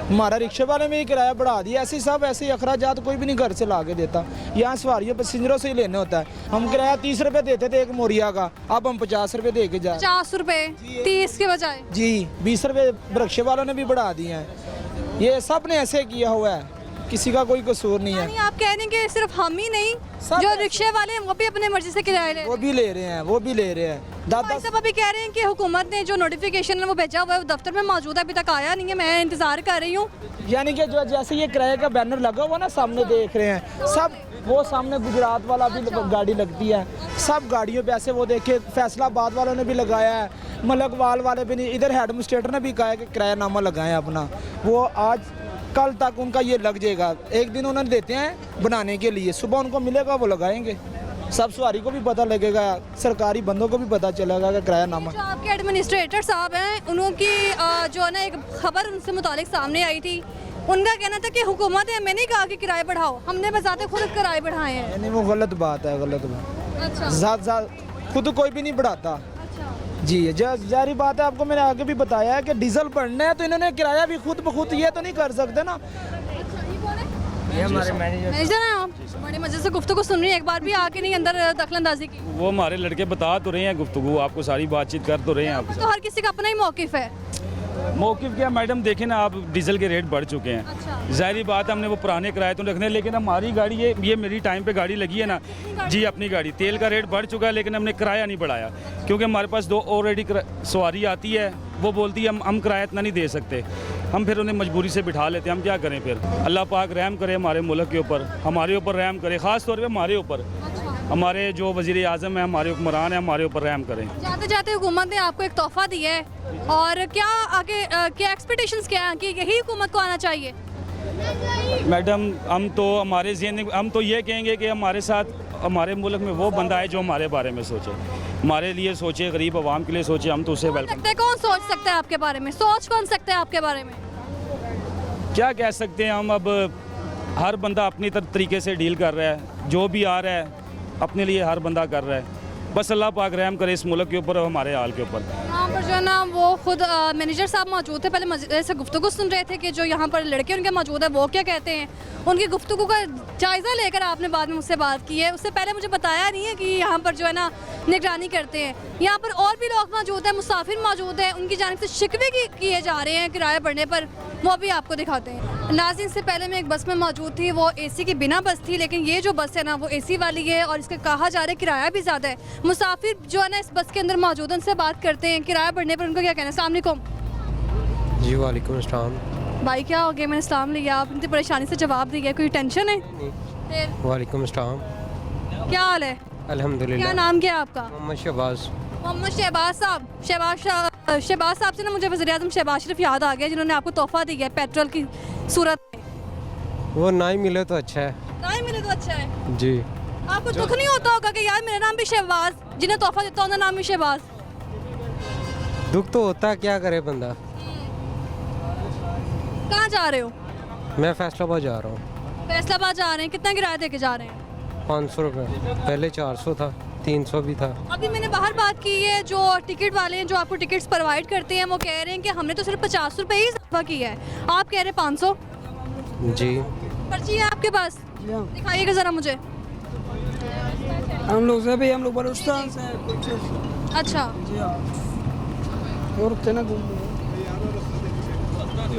हमारा रिक्शे वाले में ही किराया बढ़ा दिया। ऐसे सब ऐसे अखराजात कोई भी नहीं घर से ला के देता, यहाँ सवारियों पैसेंजरों से ही लेने होता है। हम किराया 30 रुपये देते थे एक मोरिया का, अब हम 50 रुपये दे के जाए। 50 रुपये 30 के बजाय? जी 20 रुपये रिक्शे वालों ने भी बढ़ा दिए हैं। ये सब ने ऐसे किया हुआ है, किसी का कोई कसूर नहीं है। यानी आप कह रहे हैं कि सिर्फ हम ही नहीं, जो रिक्शे वाले हैं वो भी अपने मर्जी से किराया ले, वो भी ले रहे हैं, वो भी ले रहे हैं। भाई साहब अभी कह रहे हैं कि हुकूमत ने जो नोटिफिकेशन है वो भेजा हुआ है, वो दफ्तर में मौजूद है, अभी तक आया नहीं है, मैं इंतजार कर रही हूँ। यानी कि जो जैसे ये किराए का बैनर लगा हुआ ना, सामने देख रहे हैं सब, वो सामने गुजरात वाला भी गाड़ी लगती है, सब गाड़ियों पे ऐसे वो देखे, फैसलाबाद वालों ने भी लगाया है, मलकवाल वाले भी नहीं, इधर हेड एडमिनिस्ट्रेटर ने भी कहा है कि किरायानामा लगाएं अपना, वो आज कल तक उनका ये लग जाएगा। एक दिन उन्होंने देते हैं बनाने के लिए, सुबह उनको मिलेगा वो लगाएंगे, सब सवारी को भी पता लगेगा, सरकारी बंदों को भी पता चलेगा कि किरायानामा। जो आपके एडमिनिस्ट्रेटर साहब हैं, उनकी जो है ना एक खबर उनसे मुतालिक सामने आई थी, उनका कहना था कि हुकूमत ने हमें नहीं कहा कि किराए बढ़ाओ, हमने बजाते खुद किराए बढ़ाए हैं। नहीं, वो गलत बात है, गलत बात। अच्छा, खुद कोई भी नहीं बढ़ाता जी। जारी बात है, आपको मैंने आगे भी बताया है कि डीजल बढ़ना है तो इन्होंने किराया भी खुद ब खुद ये तो नहीं कर सकते ना। ये हमारे मैनेजर हैं आप, बड़े मजे से गुफ्तगू सुन रही है, एक बार भी आके नहीं अंदर दखलंदाजी की। वो हमारे लड़के बता तो रहे हैं, गुफ्तगू आपको सारी बातचीत कर तो रहे हैं आपके तो हर किसी का अपना ही मौकिफ है। मौकिफ क्या मैडम, देखें ना आप, डीजल के रेट बढ़ चुके हैं। अच्छा। ज़ाहिर बात है, हमने वो पुराने किराए तो रखने, लेकिन हमारी गाड़ी ये मेरी टाइम पे गाड़ी लगी है ना जी, अपनी गाड़ी, तेल का रेट बढ़ चुका है लेकिन हमने किराया नहीं बढ़ाया, क्योंकि हमारे पास 2 ऑलरेडी सवारी आती है, वो बोलती है हम किराया इतना नहीं दे सकते, हम फिर उन्हें मजबूरी से बिठा लेते हैं, हम क्या करें फिर। अल्लाह पाक रहम करे हमारे मुल्क के ऊपर, हमारे ऊपर रहम करे, ख़ास तौर पे हमारे ऊपर, हमारे जो वज़ीर आज़म है, हमारे हुक्मरान है, हमारे ऊपर रहम करें। जाते जाते हुकूमत ने आपको एक तोहफा दिया है, और क्या आगे क्या एक्सपेक्टेशंस क्या है कि यही हुकूमत को आना चाहिए? मैडम हम तो हमारे ज़हन, हम तो ये कहेंगे कि हमारे साथ हमारे मुल्क में वो बंदा है जो हमारे बारे में सोचे, हमारे लिए सोचे, गरीब आवाम के लिए सोचे, हम तो उसे वेलकम। कौन सोच सकता है आपके बारे में, सोच कौन सकता है आपके बारे में? क्या कह सकते हैं हम, अब हर बंदा अपनी तरीके से डील कर रहा है, जो भी आ रहा है अपने लिए हर बंदा कर रहा है, बस अल्लाह पाक रहम करे इस मुल्क के ऊपर और हमारे हाल के ऊपर। यहाँ पर जो है ना वो खुद मैनेजर साहब मौजूद थे, पहले मजे से गुफ्तगू सुन रहे थे कि जो यहाँ पर लड़के उनके मौजूद है वो क्या कहते हैं, उनकी गुफ्तगू का जायज़ा लेकर आपने बाद में मुझसे बात की है। उससे पहले मुझे बताया नहीं है कि यहाँ पर जो है ना निगरानी करते हैं, यहाँ पर और भी लोग मौजूद हैं, मुसाफिर मौजूद हैं, उनकी जानिब से शिकवे किए जा रहे हैं किराया बढ़ने पर, वो भी आपको दिखाते हैं। नाज़रीन, से पहले मैं एक बस में मौजूद थी, वो एसी की बिना बस थी, लेकिन ये जो बस है ना वो एसी वाली है और इसका कहा जा रहा है किराया भी ज़्यादा है। मुसाफिर जो है ना इस बस के अंदर मौजूद, उनसे बात करते हैं किराया बढ़ने पर उनको क्या कहना है। अस्सलाम वालेकुम। जी वालेकुम अस्सलाम। भाई क्या हो गया, मैंने सलाम लिया, आप इतनी परेशानी से जवाब दिया, कोई टेंशन है? फिर वालेकुम अस्सलाम। क्या हाल है? अल्हम्दुलिल्लाह। क्या नाम क्या है आपका? मोहम्मद शहबाज। मोहम्मद शहबाज साहब। शहबाज साहब से ना मुझे वज़ीर आज़म शहबाज शरीफ याद आ गया, जिन्होंने आपको तोहफा दिया है पेट्रोल की सूरत में। वो ना ही मिले तो अच्छा है। ना ही मिले तो अच्छा है जी। आपको दुख नहीं होता होगा कि यार मेरा नाम भी शहबाज, जिन्हें तोहफा देता उनका नाम भी शहबाज? दुख तो होता, क्या करे बंदा। कहाँ जा रहे हो? मैं फैसलाबाद जा रहा हूँ। फैसलाबाद जा रहे हैं, कितना किराया दे के जा रहे हैं? 500 रुपये, पहले 400 था, 300 भी था। अभी मैंने बाहर बात की है, जो टिकट वाले हैं जो आपको टिकट्स प्रोवाइड करते हैं, वो कह रहे हैं कि हमने तो सिर्फ 50 रुपये ही इजाफा किया है, आप कह रहे हैं 500। जी। पर्ची है आपके पास? दिखाइएगा ज़रा मुझे। हम लोग से भी, हम लोग बलूचिस्तान से हैं। अच्छा। और थे ना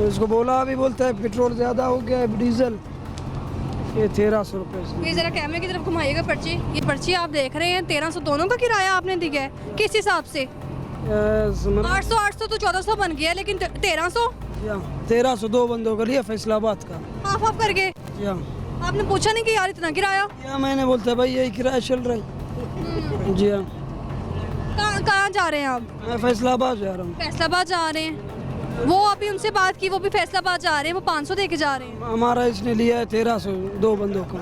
उसको बोला, अभी बोलता है पेट्रोल ज़्यादा हो गया है, डीजल ये 1300 रुपये। ये ज़रा कैमरे की तरफ घुमाइएगा पर्ची। ये पर्ची आप देख रहे हैं, 1300 दोनों का किराया आपने दिया है, किस हिसाब से? 800 तो 1400 बन गया, लेकिन 1300? 1300 दो बंदों के लिए फैसलाबाद का हाफ हाफ करके। आपने पूछा नहीं कि यार इतना किराया? मैंने बोलता भाई यही किराया चल रहा है। जी हाँ। कहाँ जा रहे हैं आप? मैं फैसलाबाद जा रहा हूँ। फैसलाबाद जा रहे हैं, वो अभी उनसे बात की, वो भी फैसलाबाद जा रहे हैं, वो 500 दे के जा रहे हैं। हमारा इसने लिया है 1300 दो बंदों का।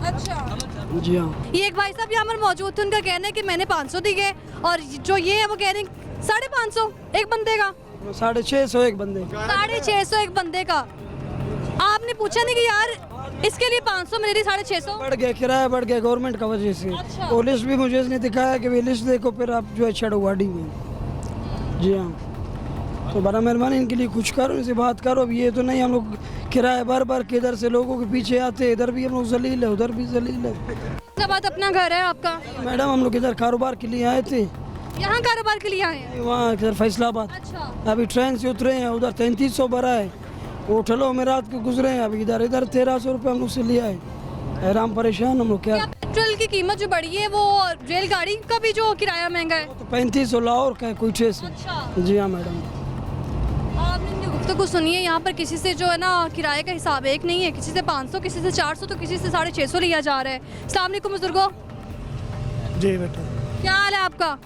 अच्छा। जी हाँ। ये एक भाई साहब यहाँ पर मौजूद थे, उनका कहना है कि मैंने 500 दिए, और जो ये है वो कह रहे हैं 550 एक बंदे का। 650 एक बंदे। 650 एक बंदे का। आपने पूछा नहीं कि यार इसके लिए 500 मेरे 650? बढ़ गया, किराया बढ़ गया गवर्नमेंट का वजह से। अच्छा। वो लिस्ट भी मुझे इसने दिखाया कि लिस्ट देखो, फिर आप जो है चढ़ो गाड़ी में। जी हाँ। तो बड़ा मेहरबानी इनके लिए कुछ करो, इनसे बात करो। अब ये तो नहीं हम लोग किराया बार बार के इधर से लोगों के पीछे आते, इधर भी हम लोग जलील है, उधर भी जलील है। फैसलाबाद अपना घर है आपका? मैडम हम लोग इधर कारोबार के लिए आए थे। यहाँ कारोबार के लिए आए हैं? वहाँ इधर फैसलाबाद। अच्छा। अभी ट्रेन से उतरे हैं, उधर 3300 भरा है, होटलों में रात को गुजरे हैं, अभी इधर 1300 रुपये हम लोग से लिया है, हैरान परेशान हम लोग। क्या पेट्रोल की कीमत जो बढ़ी है वो रेलगाड़ी का भी जो किराया महंगा है? 3500 लाहौर का है कोई 600। अच्छा। जी हाँ मैडम। आपने गुफ्तगू सुनिए, यहाँ पर किसी से जो है ना किराए का हिसाब एक नहीं है, किसी से 500, किसी से 400 तो किसी से 650 लिया जा रहा है। अस्सलाम वालेकुम बुजुर्गो। जी बेटा, क्या हाल है आपका?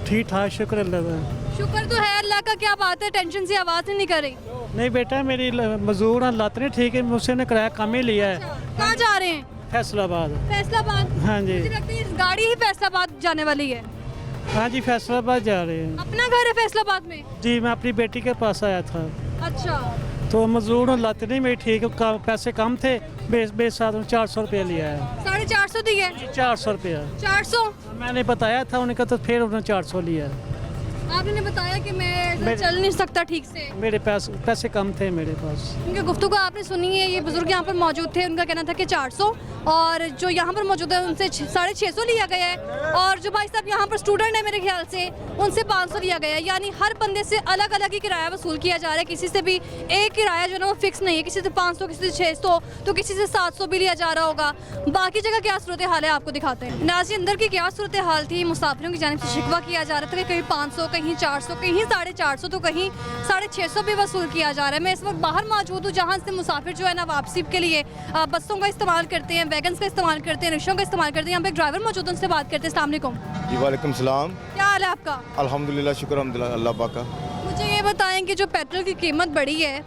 ठीक ठाक, शुक्र अल्लाह का। शुक्र तो है अल्लाह का, क्या बात है, टेंशन से आवाज़ नहीं निकल रही। नहीं बेटा, मेरी मजदूर हालात नहीं ठीक है, मुझसे ने किराया कम ही लिया है। कहाँ जा रहे हैं? फैसलाबाद। फैसलाबाद? हाँ जी। मुझे लगता है इस गाड़ी ही फैसलाबाद जाने वाली है। हाँ जी, फैसलाबाद जा रहे हैं। अपना घर है फैसलाबाद में? जी, मैं अपनी बेटी के पास आया था। अच्छा। तो मजदूर हालात नहीं मेरी ठीक, पैसे कम थे, बेस साथ 400 रुपया लिया है। 450 दिए? 400 रुपया। 400? मैंने बताया था उन्हें, तो फिर उन्होंने 400 लिया। आपने बताया कि मैं चल नहीं सकता ठीक से। मेरे पैसे कम थे मेरे पास। उनकी गुफ्तगू आपने सुनी है, ये बुजुर्ग यहाँ पर मौजूद थे, उनका कहना था कि 400, और जो यहाँ पर मौजूद है उनसे 650 लिया गया है, और जो भाई साहब यहाँ पर स्टूडेंट है मेरे ख्याल से उनसे 500 लिया गया है। यानी हर बंदे से अलग अलग ही किराया वसूल किया जा रहा है, किसी से भी एक किराया जो है ना वो फिक्स नहीं है, किसी से 500, किसी से 600, तो किसी से 700 भी लिया जा रहा होगा। बाकी जगह क्या सूरत हाल है आपको दिखाते हैं। नाज़रीन, अंदर की क्या सूरत हाल थी, मुसाफिरों की जानिब से शिकवा किया जा रहा था कि कहीं 500, कहीं 400, कहीं 450, तो कहीं 650 भी वसूल किया जा रहा है। मैं इस वक्त बाहर मौजूद हूँ जहाँ से मुसाफिर जो है ना वापसी के लिए बसों का इस्तेमाल करते हैं, वैगन्स का इस्तेमाल करते हैं, रिक्शों का इस्तेमाल करते हैं। यहाँ पे एक ड्राइवर मौजूद है, उनसे बात करते हैं। अस्सलाम वालेकुम। जी वालेकुम सलाम। क्या हाल है आपका? अल्हम्दुलिल्लाह, शुक्र अल्लाह पाक का। मुझे ये बताएं कि जो पेट्रोल की कीमत बढ़ी है,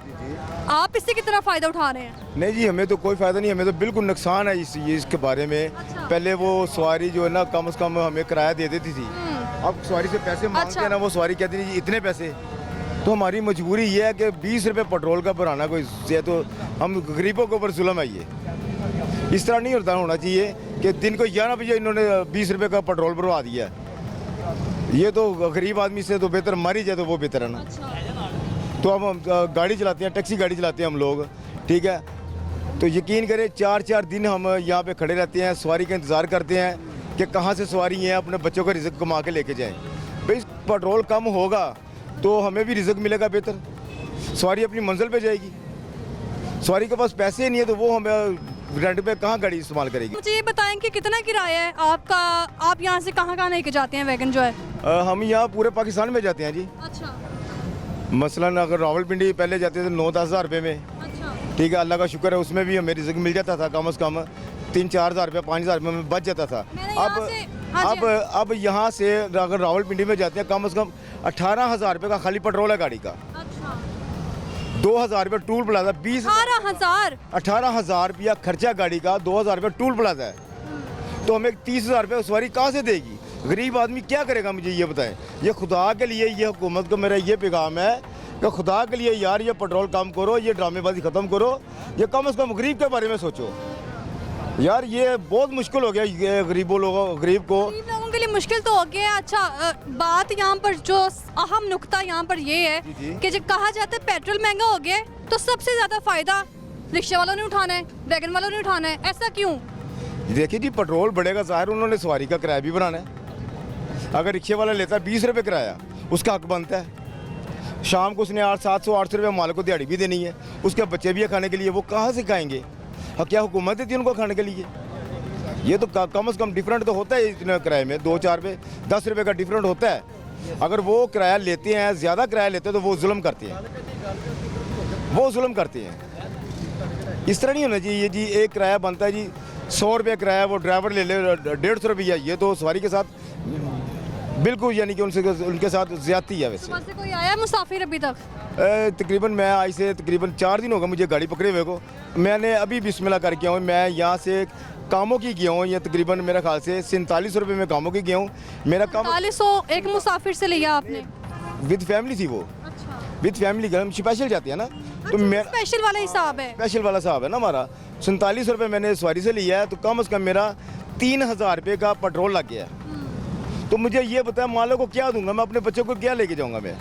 आप इससे कितना फ़ायदा उठा रहे हैं? नहीं जी, हमें तो कोई फ़ायदा नहीं, हमें तो बिल्कुल नुकसान है इसके बारे में। अच्छा। पहले वो सवारी जो है ना कम से कम हमें किराया दे देती थी, अब सवारी से पैसे मांगते हैं ना, वो सवारी कहती नहीं जी इतने पैसे। तो हमारी मजबूरी ये है कि 20 रुपये पेट्रोल का भराना कोई से, तो हम गरीबों के ऊपर जुल्म है। ये इस तरह नहीं होना चाहिए कि दिन को 11 बजे इन्होंने 20 रुपये का पेट्रोल भरवा दिया। ये तो गरीब आदमी से तो बेहतर मर ही जाए तो वो बेहतर है ना। तो हम गाड़ी चलाते हैं, टैक्सी गाड़ी चलाते हैं हम लोग, ठीक है। तो यकीन करें 4-4 दिन हम यहाँ पे खड़े रहते हैं, सवारी का इंतज़ार करते हैं कि कहाँ से सवारी हैं, अपने बच्चों का रिज़्क कमा के लेके जाएं। भाई पेट्रोल कम होगा तो हमें भी रिज़्क मिलेगा बेहतर, सवारी अपनी मंजिल पे जाएगी। सवारी के पास पैसे नहीं है तो वो हमें रेंट पे कहाँ गाड़ी इस्तेमाल करेगी। मुझे ये बताएं कि कितना किराया है आपका, आप यहाँ से कहाँ लेके जाते हैं वैगन जो है? हम यहाँ पूरे पाकिस्तान में जाते हैं जी। अच्छा। मसलन अगर रावलपिंडी पहले जाते थे 9-10 हज़ार रुपये में, अच्छा। ठीक है, अल्लाह का शुक्र है उसमें भी हमें रिज़्क मिल जाता था, कम से कम 3-4 हज़ार रुपये 5 हज़ार रुपये में बच जाता था। अब यहाँ से अगर रावलपिंडी में जाते हैं कम से कम 18 हज़ार रुपये का खाली पेट्रोल है गाड़ी का। 2,000 रुपये टूल प्लाजा, 18 हज़ार रुपया खर्चा गाड़ी का, 2,000 रुपये टूल प्लाजा है। तो हमें 30,000 रुपये सवारी कहाँ से देगी? गरीब आदमी क्या करेगा, मुझे ये बताएं। ये खुदा के लिए, ये हुकूमत को मेरा ये पैगाम है कि खुदा के लिए यार ये पेट्रोल कम करो, ये ड्रामेबाजी ख़त्म करो, ये कम से कम गरीब के बारे में सोचो यार। ये बहुत मुश्किल हो गया ये गरीब लोगों के लिए मुश्किल तो हो गया। अच्छा, बात यहाँ पर जो अहम नुक्ता यहाँ पर ये है कि जब कहा जाता है पेट्रोल महंगा हो गया तो सबसे ज़्यादा फ़ायदा रिक्शा वालों ने उठाना है, वैगन वालों ने उठाना है, ऐसा क्यों? देखिए जी, पेट्रोल बढ़ेगा, ज़ाहिर उन्होंने सवारी का किराया भी बढ़ाना है। अगर रिक्शे वाला लेता है 20 रुपये किराया, उसका हक बनता है। शाम को उसने 700-800 रुपये मालिक को दिहाड़ी भी देनी है, उसके बच्चे भी है खाने के लिए, वो कहाँ से खाएंगे? क्या हुकूमत देती है उनको खाने के लिए? ये तो कम से कम डिफरेंट तो होता है इतने किराए में, 2-4 रुपये 10 रुपये का डिफरेंट होता है। अगर वो किराया लेते हैं, ज़्यादा किराया लेते हैं तो वो जुल्म करते हैं, वो जुल्म करते हैं। इस तरह नहीं होना चाहिए जी। एक किराया बनता है जी 100 रुपये किराया, वो ड्राइवर ले ले 150 रुपया, ये तो सवारी के साथ बिल्कुल यानी कि उनके साथ ज़्यादती है। वैसे से कोई आया मुसाफिर अभी तक? तकरीबन मैं आई से तकरीबन 4 दिन होगा मुझे गाड़ी पकड़े हुए को। मैंने अभी बिस्मिल्लाह कर गया हूँ, मैं यहाँ से कामों की गया हूँ, ये तकरीबन मेरे ख्याल से 47 रुपये में कामों की गया हूँ। मेरा काम 4700 एक मुसाफिर से लिया आपने? विद फैमिली थी वो। अच्छा। विद फैमिली हम स्पेशल जाते हैं ना। तो मेरा स्पेशल वाला हिसाब है, स्पेशल वाला हिसाब है ना हमारा। 47 रुपये मैंने सवारी से लिया है, तो कम से कम मेरा 3,000 रुपये का पेट्रोल लग गया। तो मुझे ये बताया मालिक को क्या दूंगा मैं, अपने बच्चों को क्या लेके जाऊंगा मैं?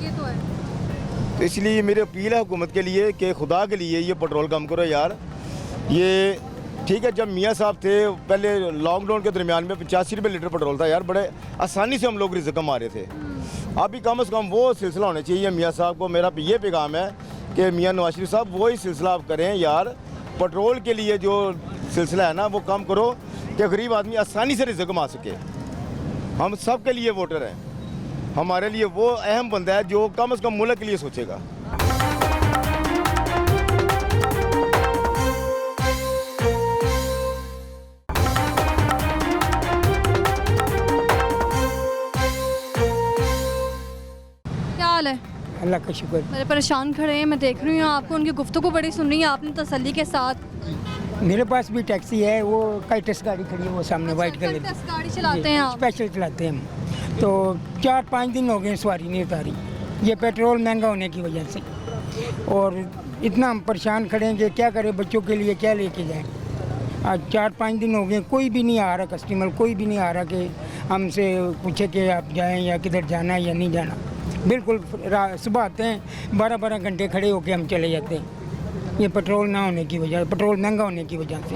ये तो है। तो इसलिए मेरी अपील है हुकूमत के लिए कि खुदा के लिए ये पेट्रोल कम करो यार। ये ठीक है, जब मियाँ साहब थे पहले लॉकडाउन के दरमियान में 85 रुपये लीटर पेट्रोल था यार, बड़े आसानी से हम लोग रिज़्क कमा रहे थे। अभी कम से कम वो सिलसिला होना चाहिए मियाँ साहब को। मेरा ये पैगाम है कि मियां नवाज शरीफ साहब वही सिलसिला आप करें यार। पेट्रोल के लिए जो सिलसिला है ना वो काम करो कि गरीब आदमी आसानी से रिज़्क़ कमा सके। हम सब के लिए वोटर हैं, हमारे लिए वो अहम बंदा है जो कम से कम मुल्क के लिए सोचेगा। क्या हाल है? अल्लाह का शुक्र। बड़े परेशान खड़े हैं, मैं देख रही हूँ आपको, उनकी गुफ्तगू बड़ी सुन रही है आपने तसल्ली के साथ। मेरे पास भी टैक्सी है, वो काइटस गाड़ी खड़ी है वो सामने वाइट कलर की। गाड़ी चलाते हैं आप? स्पेशल चलाते हैं हम। तो 4-5 दिन हो गए सवारी नहीं उतारी, ये पेट्रोल महंगा होने की वजह से। और इतना हम परेशान खड़े हैं कि क्या करें, बच्चों के लिए क्या लेके जाएं। आज 4-5 दिन हो गए, कोई भी नहीं आ रहा कस्टमर, कोई भी नहीं आ रहा कि हमसे पूछे कि आप जाएं या किधर जाना है या नहीं जाना। बिल्कुल सुबह आते हैं, 12-12 घंटे खड़े होके हम चले जाते हैं। ये पेट्रोल ना होने की वजह, पेट्रोल महंगा होने की वजह से।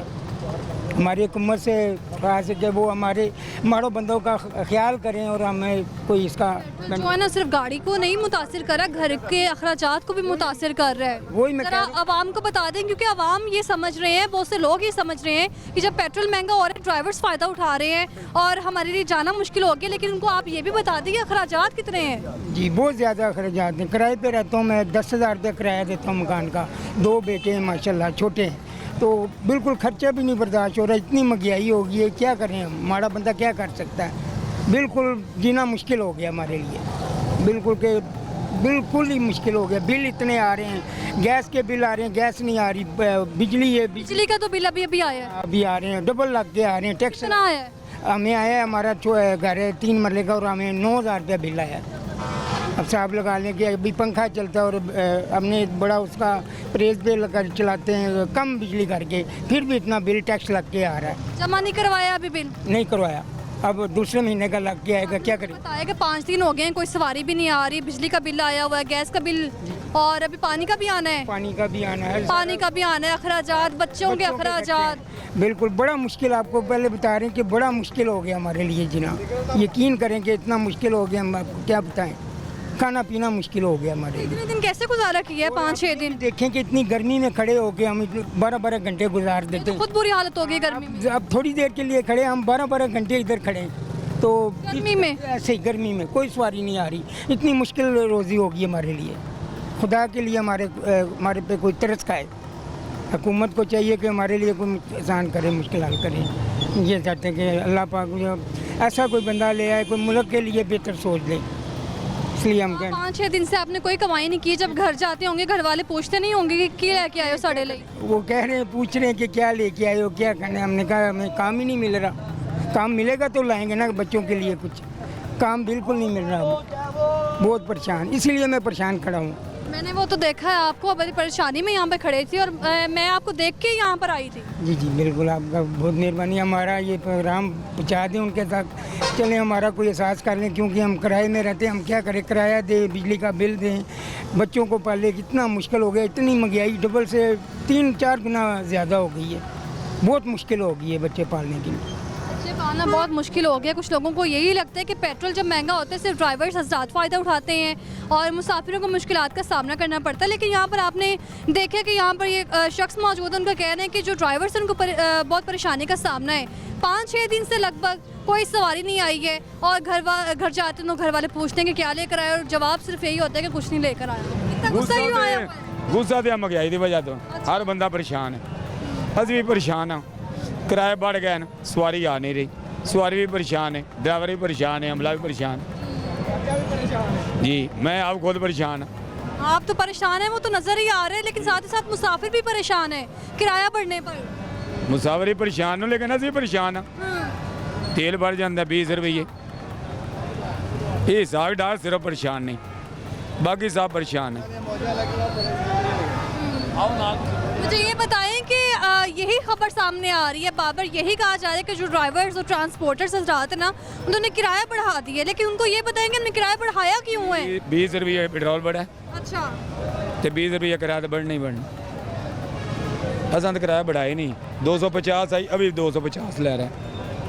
हमारी हुकूमत से खास है कि वो हमारे माड़ो बंदों का ख्याल करें और हमें कोई इसका जो है ना सिर्फ गाड़ी को नहीं मुतासिर कर रहा, घर के अखराजात को भी मुतासिर कर रहा है। वही मैं जरा आवाम को बता दें, क्योंकि आवाम ये समझ रहे हैं, बहुत से लोग ये समझ रहे हैं कि जब पेट्रोल महंगा हो रहा है ड्राइवर्स फ़ायदा उठा रहे हैं और हमारे लिए जाना मुश्किल हो गया। लेकिन उनको आप ये भी बता दें कि अखराजात कितने हैं। जी बहुत ज़्यादा अखराजात हैं। किराए पे रहता हूँ मैं, 10,000 रुपये किराया देता हूँ मकान का। 2 बेटे हैं माशाल्लाह, छोटे हैं, तो बिल्कुल खर्चा भी नहीं बर्दाश्त हो रहा। इतनी महंगाई हो गई है, क्या करें हम, माड़ा बंदा क्या कर सकता है। बिल्कुल जीना मुश्किल हो गया हमारे लिए, बिल्कुल ही मुश्किल हो गया। बिल इतने आ रहे हैं, गैस के बिल आ रहे हैं, गैस नहीं आ रही, बिजली है, बिजली का तो बिल अभी आया है, अभी आ रहे हैं, डबल लग के आ रहे हैं। टैक्स कितना आया है? हमें आया है, हमारा घर है 3 मरले का और हमें 9,000 रुपया बिल आया है। अब साहब लगा लें कि अभी पंखा चलता है और हमने बड़ा उसका प्रेस पे लगा चलाते हैं कम बिजली करके, फिर भी इतना बिल टैक्स लग के आ रहा है। जमा नहीं करवाया अभी बिल? नहीं करवाया, अब दूसरे महीने का लग के आएगा, क्या करें। बताया कि 5 दिन हो गए हैं, कोई सवारी भी नहीं आ रही, बिजली का बिल आया हुआ है, गैस का बिल, और अभी पानी का भी आना है। पानी का भी आना है, पानी का भी आना है, अखराजात, बच्चों के अखराजात। बिल्कुल बड़ा मुश्किल, आपको पहले बता रहे हैं कि बड़ा मुश्किल हो गया हमारे लिए जीना। यकीन करें कि इतना मुश्किल हो गया, हम आपको क्या बताएं, खाना पीना मुश्किल हो गया हमारे लिए। इतने दिन कैसे गुजारा किया है? 5-6 दिन देखें कि इतनी गर्मी में खड़े होके हम 12-12 घंटे गुजार देते हैं। खुद बुरी हालत हो गई गर्मी में। अब थोड़ी देर के लिए खड़े, हम 12-12 घंटे इधर खड़े, तो गर्मी में ऐसे ही गर्मी में कोई सवारी नहीं आ रही। इतनी मुश्किल रोज़ी होगी हमारे लिए। खुदा के लिए हमारे पे कोई तरस खाए। हुकूमत को चाहिए कि हमारे लिए कोई आसान करे, मुश्किल हल करे। ये चाहते हैं कि अल्लाह पाक ऐसा कोई बंदा ले आए, कोई मुल्क के लिए बेहतर सोच ले। इसलिए हम कहें 5-6 दिन से आपने कोई कमाई नहीं की। जब घर जाते होंगे घर वाले पूछते नहीं होंगे कि क्या लेके आए हो साढ़े लिए? वो कह रहे हैं, पूछ रहे हैं कि क्या लेके आए हो, क्या करना है। हमने कहा हमें काम ही नहीं मिल रहा। काम मिलेगा तो लाएंगे ना बच्चों के लिए कुछ, काम बिल्कुल नहीं मिल रहा। बहुत परेशान, इसीलिए मैं परेशान खड़ा हूँ। मैंने वो तो देखा है आपको, बड़ी परेशानी में यहाँ पे खड़े थी और मैं आपको देख के यहाँ पर आई थी। जी जी बिल्कुल, आपका बहुत मेहरबानी। हमारा ये प्रोग्राम पहुँचा दें उनके साथ, चलें हमारा कोई एहसास कर लें, क्योंकि हम किराए में रहते हैं। हम क्या करें, किराया दें, बिजली का बिल दें, बच्चों को पाले, कितना मुश्किल हो गया। इतनी महंगाई डबल से 3-4 गुना ज़्यादा हो गई है। बहुत मुश्किल हो गई है बच्चे पालने के लिए। बच्चे पालना बहुत मुश्किल हो गया। कुछ लोगों को यही लगता है कि पेट्रोल जब महंगा होता है सिर्फ ड्राइवर्स हज़रात फ़ायदा उठाते हैं और मुसाफिरों को मुश्किलात का सामना करना पड़ता है। लेकिन यहाँ पर आपने देखा कि यहाँ पर ये शख्स मौजूद है, उनका कहना है कि जो ड्राइवर्स हैं उनको बहुत परेशानी का सामना है। 5-6 दिन से लगभग कोई सवारी नहीं आई है और घर जाते हैं तो घर वाले पूछते हैं कि क्या लेकर आए और जवाब सिर्फ यही होता है कि कुछ नहीं लेकर आया। इतना गुस्सा ही आया हुआ है। गुस्सा तो महंगाई की वजह तो हर बंदा परेशान है, अस भी परेशान हाँ। किराए बढ़ गए ना, सवारी आ नहीं रही, सवारी भी परेशान है, ड्राइवर भी परेशान है, अमला भी परेशान है। जी मैं आप खुद परेशान हूँ। आप तो परेशान हैं, वो तो नज़र ही आ रहे हैं, लेकिन साथ ही साथ मुसाफिर भी परेशान है किराया बढ़ने पर। मुसाफिर ही परेशान हो, लेकिन अस भी परेशान हाँ। तेल बढ़ जाता 20 रुपये, ये साग डाल सिर्फ परेशान नहीं, बाकी सब परेशान है। मुझे ये बताएं कि यही खबर सामने आ रही है, बार-बार यही कहा जा रहा है कि जो ड्राइवर्स और ट्रांसपोर्टर्स हज़रात है ना, उन्होंने किराया बढ़ा दिया, लेकिन उनको ये बताएंगे हमने किराया बढ़ाया क्यों है? 20 रुपये पेट्रोल बढ़ा है। अच्छा, तो 20 रुपये किराया तो बढ़ना ही बढ़ना। असा तो किराया बढ़ाया नहीं, 250 आई, अभी 250 ले रहा है।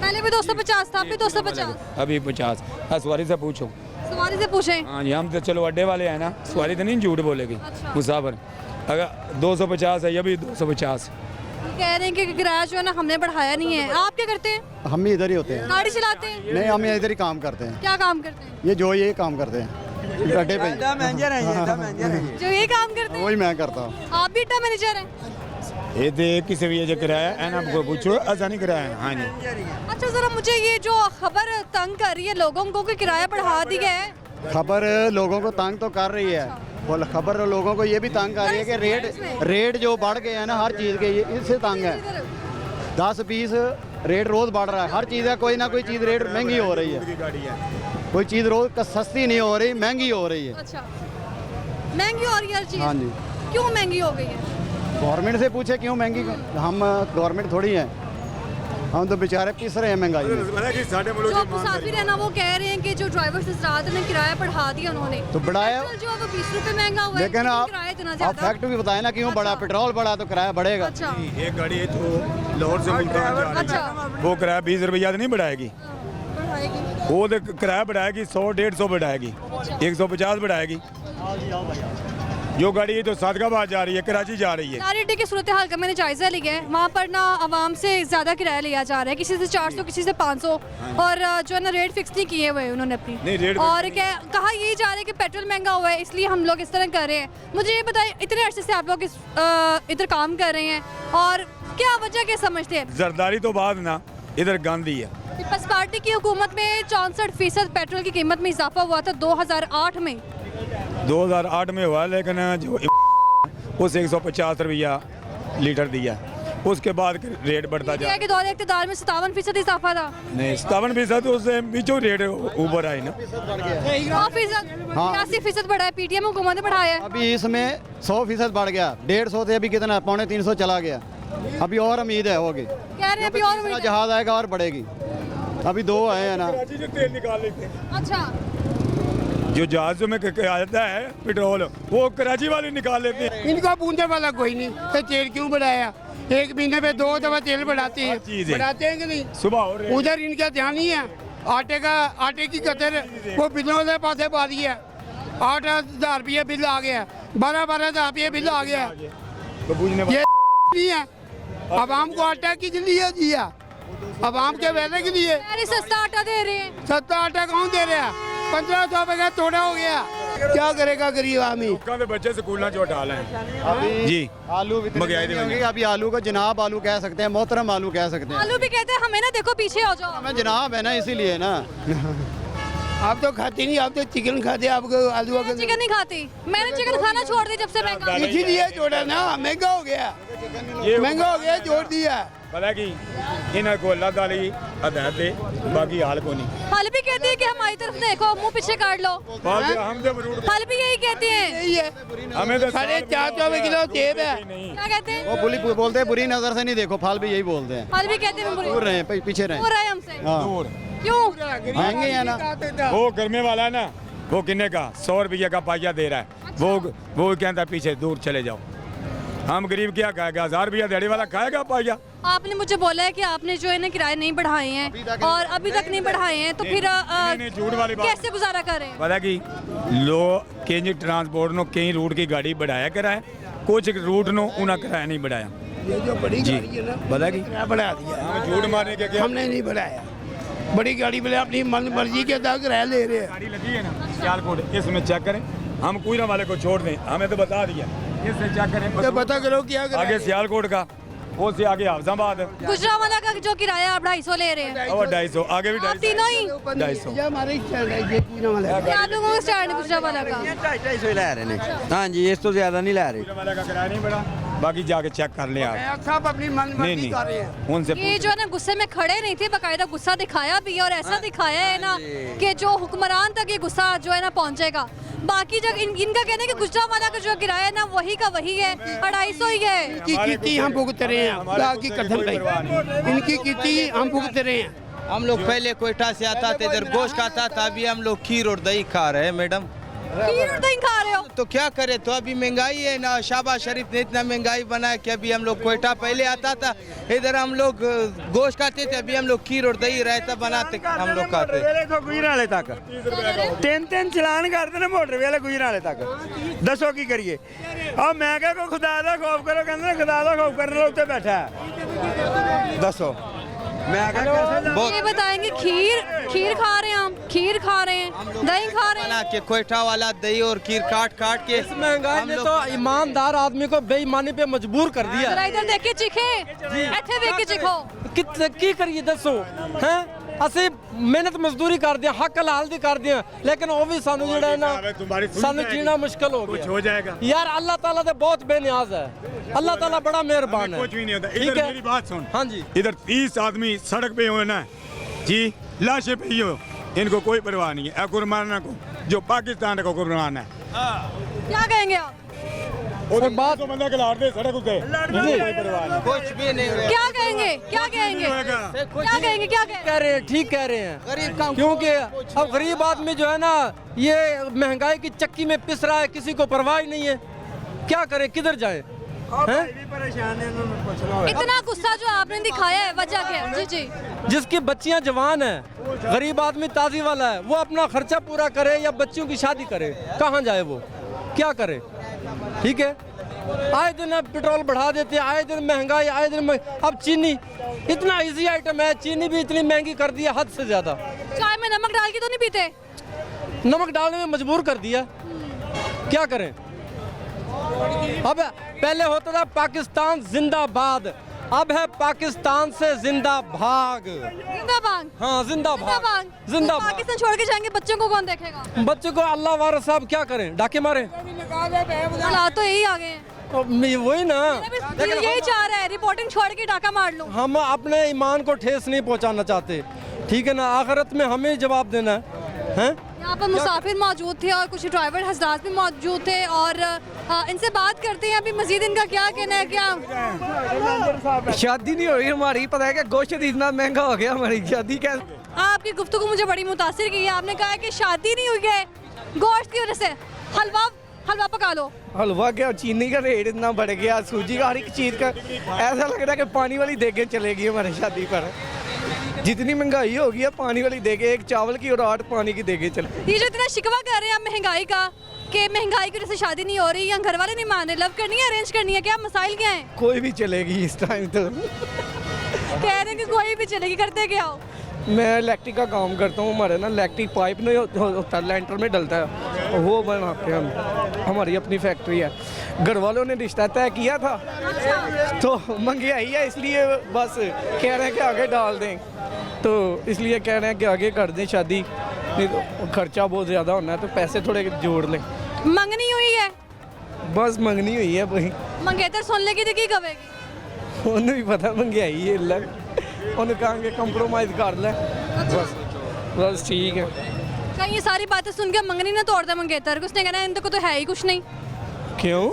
पहले भी 250 था, अभी 250, अभी 50। सवारी से पूछो, सवारी से पूछें। हाँ जी, हम तो चलो अड्डे वाले हैं ना, सवारी तो नहीं झूठ बोलेगी। अच्छा। मुसाफिर अगर 250 है, ये भी 250। कह रहे हैं कि किराया जो है ना हमने बढ़ाया नहीं है। आप क्या करते हैं? हम भी इधर ही होते हैं। गाड़ी चलाते हैं? नहीं, हम इधर ही काम करते हैं। क्या काम करते हैं? ये काम करते हैं अड्डे पे। जो ये काम करते हैं वही मैं करता हूँ। आप भी अड्डा मैनेजर हैं? ये दे किसी भी ये किराया है ना, आपको पूछो ऐसा नहीं किराया। हाँ जी। अच्छा ज़रा मुझे ये जो खबर तंग कर रही है लोगों को कि किराया बढ़ा दिया है, खबर लोगों को तंग तो कर रही है, और खबर लोगों को ये भी तंग कर रही है कि रेट जो बढ़ गए हैं ना हर चीज़ के, इससे तंग है। 10-20 रेट रोज़ बढ़ रहा है, हर चीज़ का कोई ना कोई चीज़ रेट महंगी हो रही है। कोई चीज़ रोज़ सस्ती नहीं हो रही, महंगी हो रही है। अच्छा, महंगी हो रही है हर चीज़? हाँ जी। क्यों महंगी हो गई है? गवर्नमेंट से पूछे क्यों महंगी, हम गवर्नमेंट थोड़ी हैं, हम तो बेचारे पिस रहे हैं महंगाई में। जो मुसाफिर है ना वो कह रहे हैं कि जो ड्राइवर से रात ने किराया बढ़ा दिया उन्होंने, तो बढ़ाया पेट्रोल जो है वो 20 रुपए महंगा हुआ है, लेकिन किराया इतना आप ज्यादा। फैक्ट भी बताए ना क्यों बढ़ा, पेट्रोल बढ़ा तो किराया बढ़ेगा। अच्छा एक गाड़ी है तो लाहौर से मुल्तान जा रही है, अच्छा वो किराया 20 रुपया तो नहीं बढ़ाएगी, बढ़ाएगी। वो तो किराया बढ़ाएगी 100-150 बढ़ाएगी, 150 बढ़ाएगी। जो गाड़ी है तो सादगाबाद जा रही है, कराची जा रही है। नारेडी की सूरत हाल का मैंने जायजा लिया है, वहाँ पर ना आवाम से ज़्यादा किराया लिया जा रहा है, किसी से 400 किसी से 500, और जो है ना रेट फिक्स नहीं किए हुए उन्होंने अपनी, और क्या कहा यही जा रहा है कि पेट्रोल महंगा हुआ है इसलिए हम लोग इस तरह कर रहे हैं। मुझे ये बताइए इतने अर्से से आप लोग इधर काम कर रहे हैं और क्या वजह क्या समझते हैं? जरदारी तो बाद ना इधर गांधी है। पीपल्स पार्टी की हुकूमत में 64% पेट्रोल की कीमत में इजाफा हुआ था 2008 में। 2008 में हुआ, लेकिन जो उस 150 रुपया लीटर दिया, उसके बाद रेट बढ़ता जा रहा है। कि दौरे इक़्तिदार में 57% इजाफा था। नहीं 57% उससे बीचों रेट ऊपर आई ना, 80% बढ़ा है, पीटीएम हुकूमत ने बढ़ाया है। अभी इसमें 100% बढ़ गया, 150 से अभी कितना 250 चला गया, अभी और उम्मीद है होगी, कह रहे हैं अभी और उम्मीद है। जहाज आएगा और बढ़ेगी, अभी 2 आए हैं ना। तेल निकाल लेते हैं, अच्छा जो जहाज़ों में आता है पेट्रोल वो कराची वाले निकाल लेते हैं। इनको पूछने वाला कोई नहीं, तो तेल क्यों बढ़ाया? एक महीने में 2 दफा तेल बढ़ाते हैं, बढ़ाते हैं कि नहीं? सुबह उधर इनका ध्यान नहीं है। आटे की कतर वो बिलों वाले पासे पा दी है, 8,000 रुपये बिल आ गया, 12,000 रुपये बिल आ गया। ये नहीं है, आवाम को आटा के लिए दिया, आवाम के वैसे के लिए सस्ता आटा दे रहे हैं। सस्ता आटा कौन दे रहा है? 1500 रुपए का तोड़ा हो गया, क्या करेगा गरीब आदमी? बच्चे स्कूल ना जो डाले जी, आलू अभी आलू को जनाब आलू कह सकते हैं, मोहतरम आलू कह सकते हैं। आलू भी कहते हैं हमें ना, देखो पीछे हो जाओ, हमें जनाब है ना, इसीलिए ना। आप तो खाती नहीं, आप तो चिकन खाते, आपको आलू का चिकन नहीं खाती। मैंने चिकन खाना छोड़ दी जब से महंगा, इसीलिए छोड़ा ना, महंगा हो गया, महंगा हो गया, छोड़ दिया। पता कि इन्हें को अल्लाह ताला की हदायत दे, बाकी हाल को नहीं। फल भी कहते हैं कि हमारी तरफ देखो, मुंह पीछे काट लो, फल भी यही कहते हैं। हमें तो 450 किलो सेब है, क्या कहते हैं? वो बोलते हैं बुरी नजर से नहीं देखो, फल भी यही बोलते हैं। फल भी कहते हैं दूर रहे, पीछे रहे, दूर रहे हमसे। हाँ। क्यों? महंगे हैं ना। वो गर्मे वाला है ना, वो किन्ने का 100 रुपये का पाइया दे रहा है, वो कहता है पीछे दूर चले जाओ। हम गरीब क्या खाएगा, 1000 रुपया दिहाड़ी वाला खाएगा पाइया। आपने मुझे बोला है कि आपने जो है ना किराए नहीं बढ़ाए हैं और अभी तक नहीं बढ़ाए हैं, तो फिर झूठ वाली बात, कैसे गुजारा कर रहे हैं? पता कि लोग कई ट्रांसपोर्ट नो कई रूट की गाड़ी बढ़ाया कराए, कुछ रूट नो उन्हें किराया नहीं बढ़ाया। ये जो बड़ी गाड़ी है ना, पता कि बढ़ा दिया, हम झूठ मारने के क्या, हमने नहीं बढ़ाया। बड़ी गाड़ी वाले अपनी मन मर्जी के तक किराया ले रहे हैं। गाड़ी लगी है ना सियालकोट, इसमें चेक करें, हम कोयना वाले को छोड़ दें, हमें तो बता दिया, इससे चेक करें, तो पता करो क्या आगे सियालकोट का, वो से आगे हाफजाबाद, गुजरावाला का जो किराया आप 250 ले रहे हैं, और 250, आगे भी आप तीनों ही 250। हमारे आप लोगों का स्टैंड है गुजरावाला का? 250 ले रहे हैं। हाँ जी, इस तो ज्यादा नहीं ला रहे। वाला का किराया नहीं बढ़ा, बाकी जाके चेक कर ले आप। सब अपनी मन मर्जी कर रहे हैं। उनसे ये जो है ना गुस्से में खड़े नहीं थे, बाकायदा गुस्सा दिखाया भी है, और ऐसा दिखाया है ना कि जो हुक्मरान तक ये गुस्सा जो है ना पहुंचेगा। बाकी जब इनका कहना है कि गुजरावाला का जो किराया है ना वही का वही है, 250 ही है। इनकी किती हम भुगत रहे हैं, बाकी कथन पे इनकी किती हम भुगत रहे हैं। हम लोग पहले कोयटा से आता था, इधर गोश्त खाता था, अभी हम लोग खीर और दही खा रहे हैं मैडम। खीर और दही खा रहे हो? तो क्या करे, तो अभी महंगाई है ना, शाहबाज शरीफ ने इतना महंगाई बनाया कि अभी हम लोग कोयटा पहले आता था, इधर हम लोग गोश्त खाते थे, अभी हम लोग खीर और दही रायता बनाते हम लोग खाते। गुजराले तक 3 चलान करते ने मोटर वेले गुजराले तक, दसो की करिए। अब मैं क्या को खुदा दा खौफ करो, कहते खुदा दा खौफ करने उत्ते बैठा है, दसो मैं ये बताएंगे खीर खा रहे हैं, हम खीर खा रहे हैं, दही खा रहे हैं। बना के कोयटा वाला दही और खीर काट काट के महंगाई ने तो ईमानदार आदमी को बेईमानी पे मजबूर कर दिया। जरा इधर देख के चिखे, ਇੱਥੇ देख के चिखो। की करिए दसो हैं, ਅਸੀਂ ਮਿਹਨਤ ਮਜ਼ਦੂਰੀ ਕਰਦੇ ਹਾਂ, ਹੱਕ ਹਲਾਲ ਦੀ ਕਰਦੇ ਹਾਂ, ਲੇਕਿਨ ਉਹ ਵੀ ਸਾਨੂੰ ਜਿਹੜਾ ਹੈ ਨਾ ਸਾਨੂੰ ਜੀਣਾ ਮੁਸ਼ਕਲ ਹੋ ਗਿਆ। हो जाएगा यार अल्लाह ताला तो बहुत बेनियाज है, अल्लाह ताला बड़ा मेहरबान है। कुछ भी नहीं होता। ठीक इधर है? मेरी बात सुन, हाँ जी, इधर 30 आदमी सड़क पे हुए ना जी, लाशें पे ही हो, इनको कोई परवाह नहीं है। कुर्बाना को जो पाकिस्तान को कुर्बान है, क्या कहेंगे आप? और बात तो बंदा खिलाड़ दे सड़क उते, कोई परवाह नहीं, कुछ भी नहीं हुआ। क्या कहेंगे, क्या कहेंगे, क्या कहेंगे, क्या कह रहे हैं, ठीक कह रहे हैं, क्योंकि अब गरीब आदमी जो है ना ये महंगाई की चक्की में पिस रहा है, किसी को परवाह ही नहीं है, क्या करे, किधर जाए? इतना गुस्सा जो आपने दिखाया है, वजह क्या है? जी जी, जिसकी बच्चियां जवान है, गरीब आदमी ताजी वाला है, वो अपना खर्चा पूरा करे या बच्चियों की शादी करे, कहाँ जाए वो, क्या करे? ठीक है, आए दिन अब पेट्रोल बढ़ा देते हैं, आए दिन महंगाई, आए दिन अब चीनी इतना इजी आइटम है, चीनी भी इतनी महंगी कर दी है हद से ज़्यादा। चाय में नमक डाल के तो नहीं पीते? नमक डालने में मजबूर कर दिया, क्या करें? अब पहले होता था पाकिस्तान जिंदाबाद, अब है पाकिस्तान से जिंदा भाग। जिंदाबाद? हाँ, जिंदा भाग, जिंदा भाग। पाकिस्तान छोड़ के जाएंगे, बच्चों को कौन देखेगा? बच्चों को अल्लाह वाला साहब क्या करें, डाके मारे? हालात तो यही आ गए हैं। वही ना, यही चाह रहा है, रिपोर्टिंग छोड़ के डाका मार लो। हम अपने ईमान को ठेस नहीं पहुंचाना चाहते, ठीक है ना, आखिरत में हमें जवाब देना है। यहाँ पर मुसाफिर मौजूद थे और कुछ ड्राइवर हजरात भी मौजूद थे और इनसे बात करते हैं अभी मजीद, इनका क्या कहना है? क्या शादी नहीं हो रही हमारी, पता है कि गोश्त इतना महंगा हो गया, हमारी शादी क्या? आपकी गुफ्तगू मुझे बड़ी मुतासिर की है, आपने कहा है कि शादी नहीं हुई है गोश्त की वजह से, हलवा पका लो। हलवा क्या, चीनी का रेट इतना बढ़ गया, सूजी का, हर एक चीज़ का ऐसा लग रहा है कि पानी वाली देगे चलेगी हमारी शादी पर। जितनी महंगाई हो गई है, पानी वाली देगे, एक चावल की और 8 पानी की देगे चले। ये जो इतना शिकवा कर रहे हैं आप महंगाई का कि महंगाई की वजह से शादी नहीं हो रही या घर वाले नहीं मान रहे, लव करनी है, अरेंज करनी है, क्या मसाइल क्या हैं? कोई भी चलेगी इस टाइम तो। कह रहे हैं कि कोई भी चलेगी, करते क्या हो? मैं इलेक्ट्रिक का काम करता हूँ, हमारे ना इलेक्ट्रिक पाइप नहीं होता, लेंटर में डलता है, वो बनाते हैं हम, हमारी अपनी फैक्ट्री है। घर वालों ने रिश्ता तय किया था तो महंगाई है, इसलिए बस कह रहे हैं कि आगे डाल दें, तो इसलिए कह रहे हैं कि आगे कर दें शादी, नहीं तो खर्चा बहुत ज़्यादा होना है, तो पैसे थोड़े जोड़ लें। मंगनी हुई है? बस मंगनी हुई है, वही मंगेतर सुन लेगी तो की कहेगी? उन्हें भी पता महंगाई है, उन्हें कहेंगे कंप्रोमाइज़ कर लें, बस ठीक है। कहीं ये सारी बातें सुन के मंगनी ना तोड़ दे मंगेतर, उसने कहना इनको तो है ही कुछ नहीं। क्यों?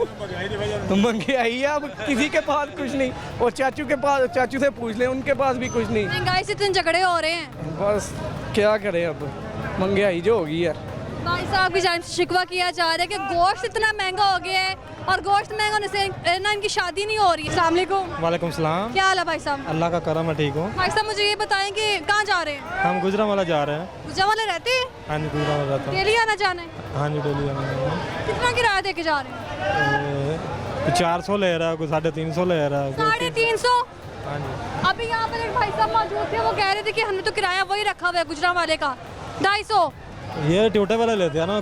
तो महंगाई है, अब किसी के पास कुछ नहीं, और चाचू के पास, चाचू से पूछ लें, उनके पास भी कुछ नहीं। महंगाई से इतने झगड़े हो रहे हैं, बस क्या करें, अब महंगाई जो होगी है। भाई साहब की जानिब से शिकवा किया जा रहा है कि गोश्त इतना महंगा हो गया है और गोश्त महंगा होने से ना इनकी शादी नहीं हो रही है। अस्सलाम वालेकुम। वालेकुम सलाम। क्या हाल है भाई साहब? अल्लाह का करम है, ठीक हूँ। भाई साहब मुझे ये बताएं कि कहाँ जा रहे हैं? हम गुजरांवाला जा रहे हैं। गुजरांवाला रहते हैं? हाँ जी, गुजरांवाला रहता हूँ। डेली आना जाना है? हाँ जी, डेली आना है। कितना किराया दे के जा रहे हैं? 400 ले रहा है, कोई 350 ले रहा है। 350? हाँ जी। अभी यहाँ पर एक भाई साहब मौजूद थे, वो कह रहे थे कि हमने तो किराया वही रखा हुआ है गुजरांवाले का, 250। ये टोटे वाला लेते हैं ना,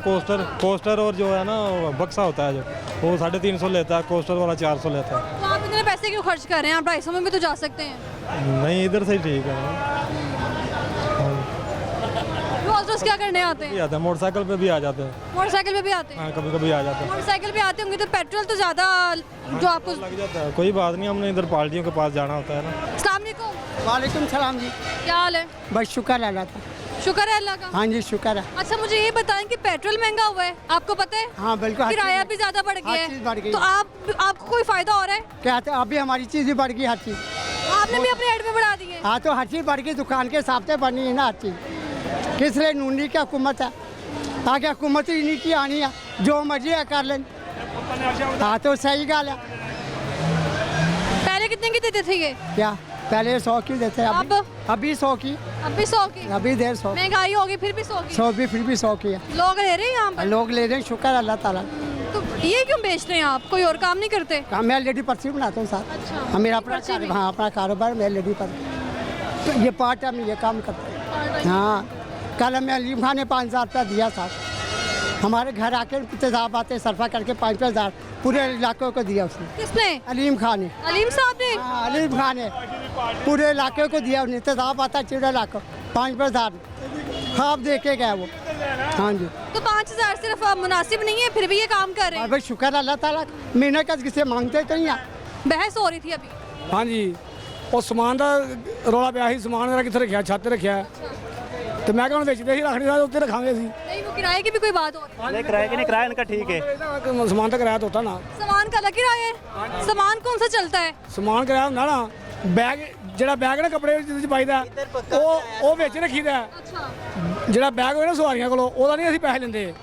कोस्टर और जो है ना बक्सा होता है जो, वो 350 लेता है, कोस्टर वाला 400 लेता है। तो आप इतने पैसे क्यों खर्च कर रहे हैं? आप 250 में भी तो जा सकते हैं। नहीं, इधर से ही ठीक है। रोज क्या करने आते हैं? मोटरसाइकिल पे भी आ जाते हैं। मोटरसाइकिल पे भी आते हैं? हाँ, कभी कभी आ जाते हैं। मोटरसाइकिल पे आते होंगे तो पेट्रोल तो ज़्यादा जो आपको लग जाता है। कोई बात नहीं, हमने इधर पार्टियों के पास जाना होता है ना। अस्सलाम वालेकुम। वालेकुम सलाम जी। क्या हाल है? बस शुक्र है अल्लाह का। शुक्र है अल्लाह का। हाँ जी, शुक्र है। अच्छा मुझे ये बताएं कि पेट्रोल महंगा हुआ है, आपको पता है? हाँ बिल्कुल। किराया भी ज़्यादा बढ़ गया हर चीज़ बढ़ है, गई। तो आपको कोई फायदा हो रहा है? क्या तो अभी हमारी चीज़ भी बढ़ गई, हर चीज़। आपने भी अपने हेड में बढ़ा दी है? हाँ, तो हर चीज़ बढ़ गई, दुकान के हिसाब से बढ़नी है ना हर चीज़। किस लिए नूनी की हुकूमत है, आगे हुकूमत ही नहीं की आनी है, जो मर्जी है कर लें। हाँ तो सही गल है। पहले कितने की देते थे ये? क्या पहले 100 की देते हैं, अब? अभी 100 की, अब भी 100 की? अभी 150। महंगाई होगी फिर भी 100 की? 100 भी फिर भी 100 की है। लोग ले रहे हैं यहाँ पर? लोग ले रहे हैं, शुक्र अल्लाह ताला। तो ये क्यों बेच रहे हैं आप? कोई और काम नहीं करते? काम मैं लेडी पर्ची बनाता हूँ साथ। अच्छा, मेरा अपना हाँ अपना कारोबार, मैं लेडी पर तो ये पार्ट टाइम ये काम करता है। हाँ कल हमें अलीम खान ने 5,000 रुपया दिया था, हमारे घर आके इंतजाम आते सरफा करके 5,000 पूरे इलाके को दिया उसने। किसने? अलीम खान ने। अलीम साहब ने? हाँ अलीम खान ने पूरे इलाके को दिया, इंतजाम आता चिड़ा इलाका 5,000 खाब दे के गए वो। हाँ जी। तो 5,000 सिर्फ मुनासिब नहीं है, फिर भी ये काम कर रहे हैं? भाई शुक्र अल्लाह ताला, महीने का किसे मांगते कहीं। बहस हो रही थी अभी। हाँ जी, ਉਹ ਸਮਾਨ ਦਾ ਰੌਲਾ ਪਿਆ ਸੀ, ਸਮਾਨ ਮੇਰਾ ਕਿੱਥੇ ਰੱਖਿਆ, ਛੱਤ ਤੇ ਰੱਖਿਆ ਤੇ ਮੈਂ ਕਿਹਾ ਹੁਣ ਵੇਚਦੇ ਸੀ, ਰੱਖਣੀ ਦਾ ਉੱਤੇ रखांगे ਅਸੀਂ। नहीं वो किराए की भी कोई बात हो रही है? नहीं किराए की नहीं, किराया इनका ठीक है। ਸਮਾਨ ਤਾਂ ਕਿਰਾਇਆ ਤਾਂ होता ना। सामान का अलग किराया है? सामान कौन सा चलता है? ਸਮਾਨ ਕਿਰਾਇਆ ਹੁੰਦਾ ਨਾ, ਬੈਗ ਜਿਹੜਾ ਬੈਗ ਨਾ ਕੱਪੜੇ ਜਿਹਦੇ ਚ ਪਾਈਦਾ ਉਹ ਵਿੱਚ ਰੱਖੀਦਾ। ਜਿਹੜਾ ਬੈਗ ਹੋਵੇ ਨਾ ਸਵਾਰੀਆਂ ਕੋਲੋਂ ਉਹਦਾ ਨਹੀਂ ਅਸੀਂ ਪੈਸੇ ਲੈਂਦੇ,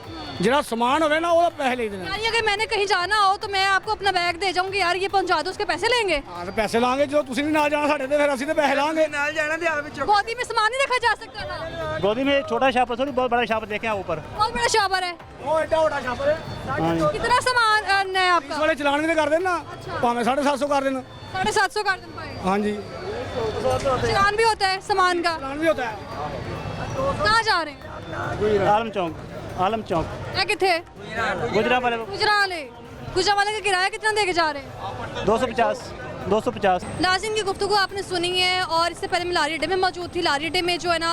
ਜਿਹੜਾ ਸਮਾਨ ਹੋਵੇ ना ਉਹਦਾ ਪੈਸੇ ले देना। यार अगर मैंने कहीं जाना हो तो मैं आपको अपना बैग दे जाऊंगी, यार ये पहुंचा दो, उसके पैसे लेंगे? ਹਾਂ ਤੇ ਪੈਸੇ ਲਾਂਗੇ, ਜੋ ਤੁਸੀਂ ਵੀ ਨਾਲ ਜਾਣਾ ਸਾਡੇ ਤੇ ਫਿਰ ਅਸੀਂ ਤੇ ਪੈਸੇ ਲਾਂਗੇ। ਨਾਲ ਜਾਣਾ ਤੇ ਆਪ ਵਿੱਚੋਂ गोदी में सामान नहीं रखा जा सकता ना? गोदी में छोटा शापर थोड़ी, बहुत बड़ा शापर देखे ऊपर। बहुत बड़ा शावर है। ਉਹ ਐਡਾ ਵੱਡਾ ਛਾਪਰ ਹੈ। कितना सामान है आपका? ਵਾਲੇ ਚਲਾਨ ਵੀ ਤੇ ਕਰ ਦੇਣ ਨਾ, ਭਾਵੇਂ 750 ਕਰ ਦੇਣ। 750 कर देना पड़ेगा? हाँ जी, चलान भी होता है सामान का? चलान भी होता है। कहाँ जा रहे हैं? आलम चौक, आलम चौक है किथे? गुजरा वाले गुजराले। गुजरावाले का किराया कितना देके जा रहे हैं? 250। नाज़रीन की गुफ्तगू आपने सुनी है, और इससे पहले मैं लारी अड्डे में मौजूद थी। लारी अड्डे में जो है ना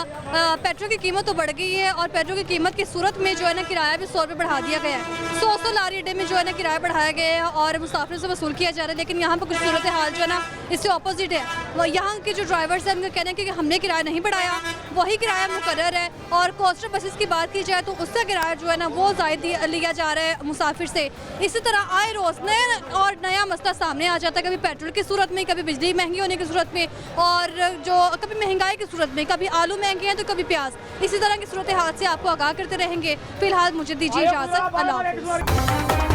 पेट्रोल की कीमत तो बढ़ गई है, और पेट्रोल की कीमत की सूरत में जो है ना किराया भी 100 रुपये बढ़ा दिया गया है। 100 लारी अड्डे में जो है ना किराया बढ़ाया गया है और मुसाफिर से वसूल किया जा रहा है। लेकिन यहाँ पर कुछ सूरत हाल जो है ना इससे अपोजिट है। वो यहाँ के जो ड्राइवर्स हैं उनका कहना है कि हमने किराया नहीं बढ़ाया, वही किराया मुकर्रर है। और कोस्टर बसेस की बात की जाए तो उसका किराया जो है ना वो ज़ायद लिया जा रहा है मुसाफिर से। इसी तरह आए रोज़ नया मसला सामने आ जाता है, कभी पेट्रोल की सूरत में, कभी बिजली महंगी होने की सूरत में, और जो कभी महंगाई की सूरत में, कभी आलू महंगे हैं तो कभी प्याज। इसी तरह की सूरत हाल से आपको आगाह करते रहेंगे। फिलहाल मुझे दीजिए इजाज़त। अल्लाह हाफ़िज़।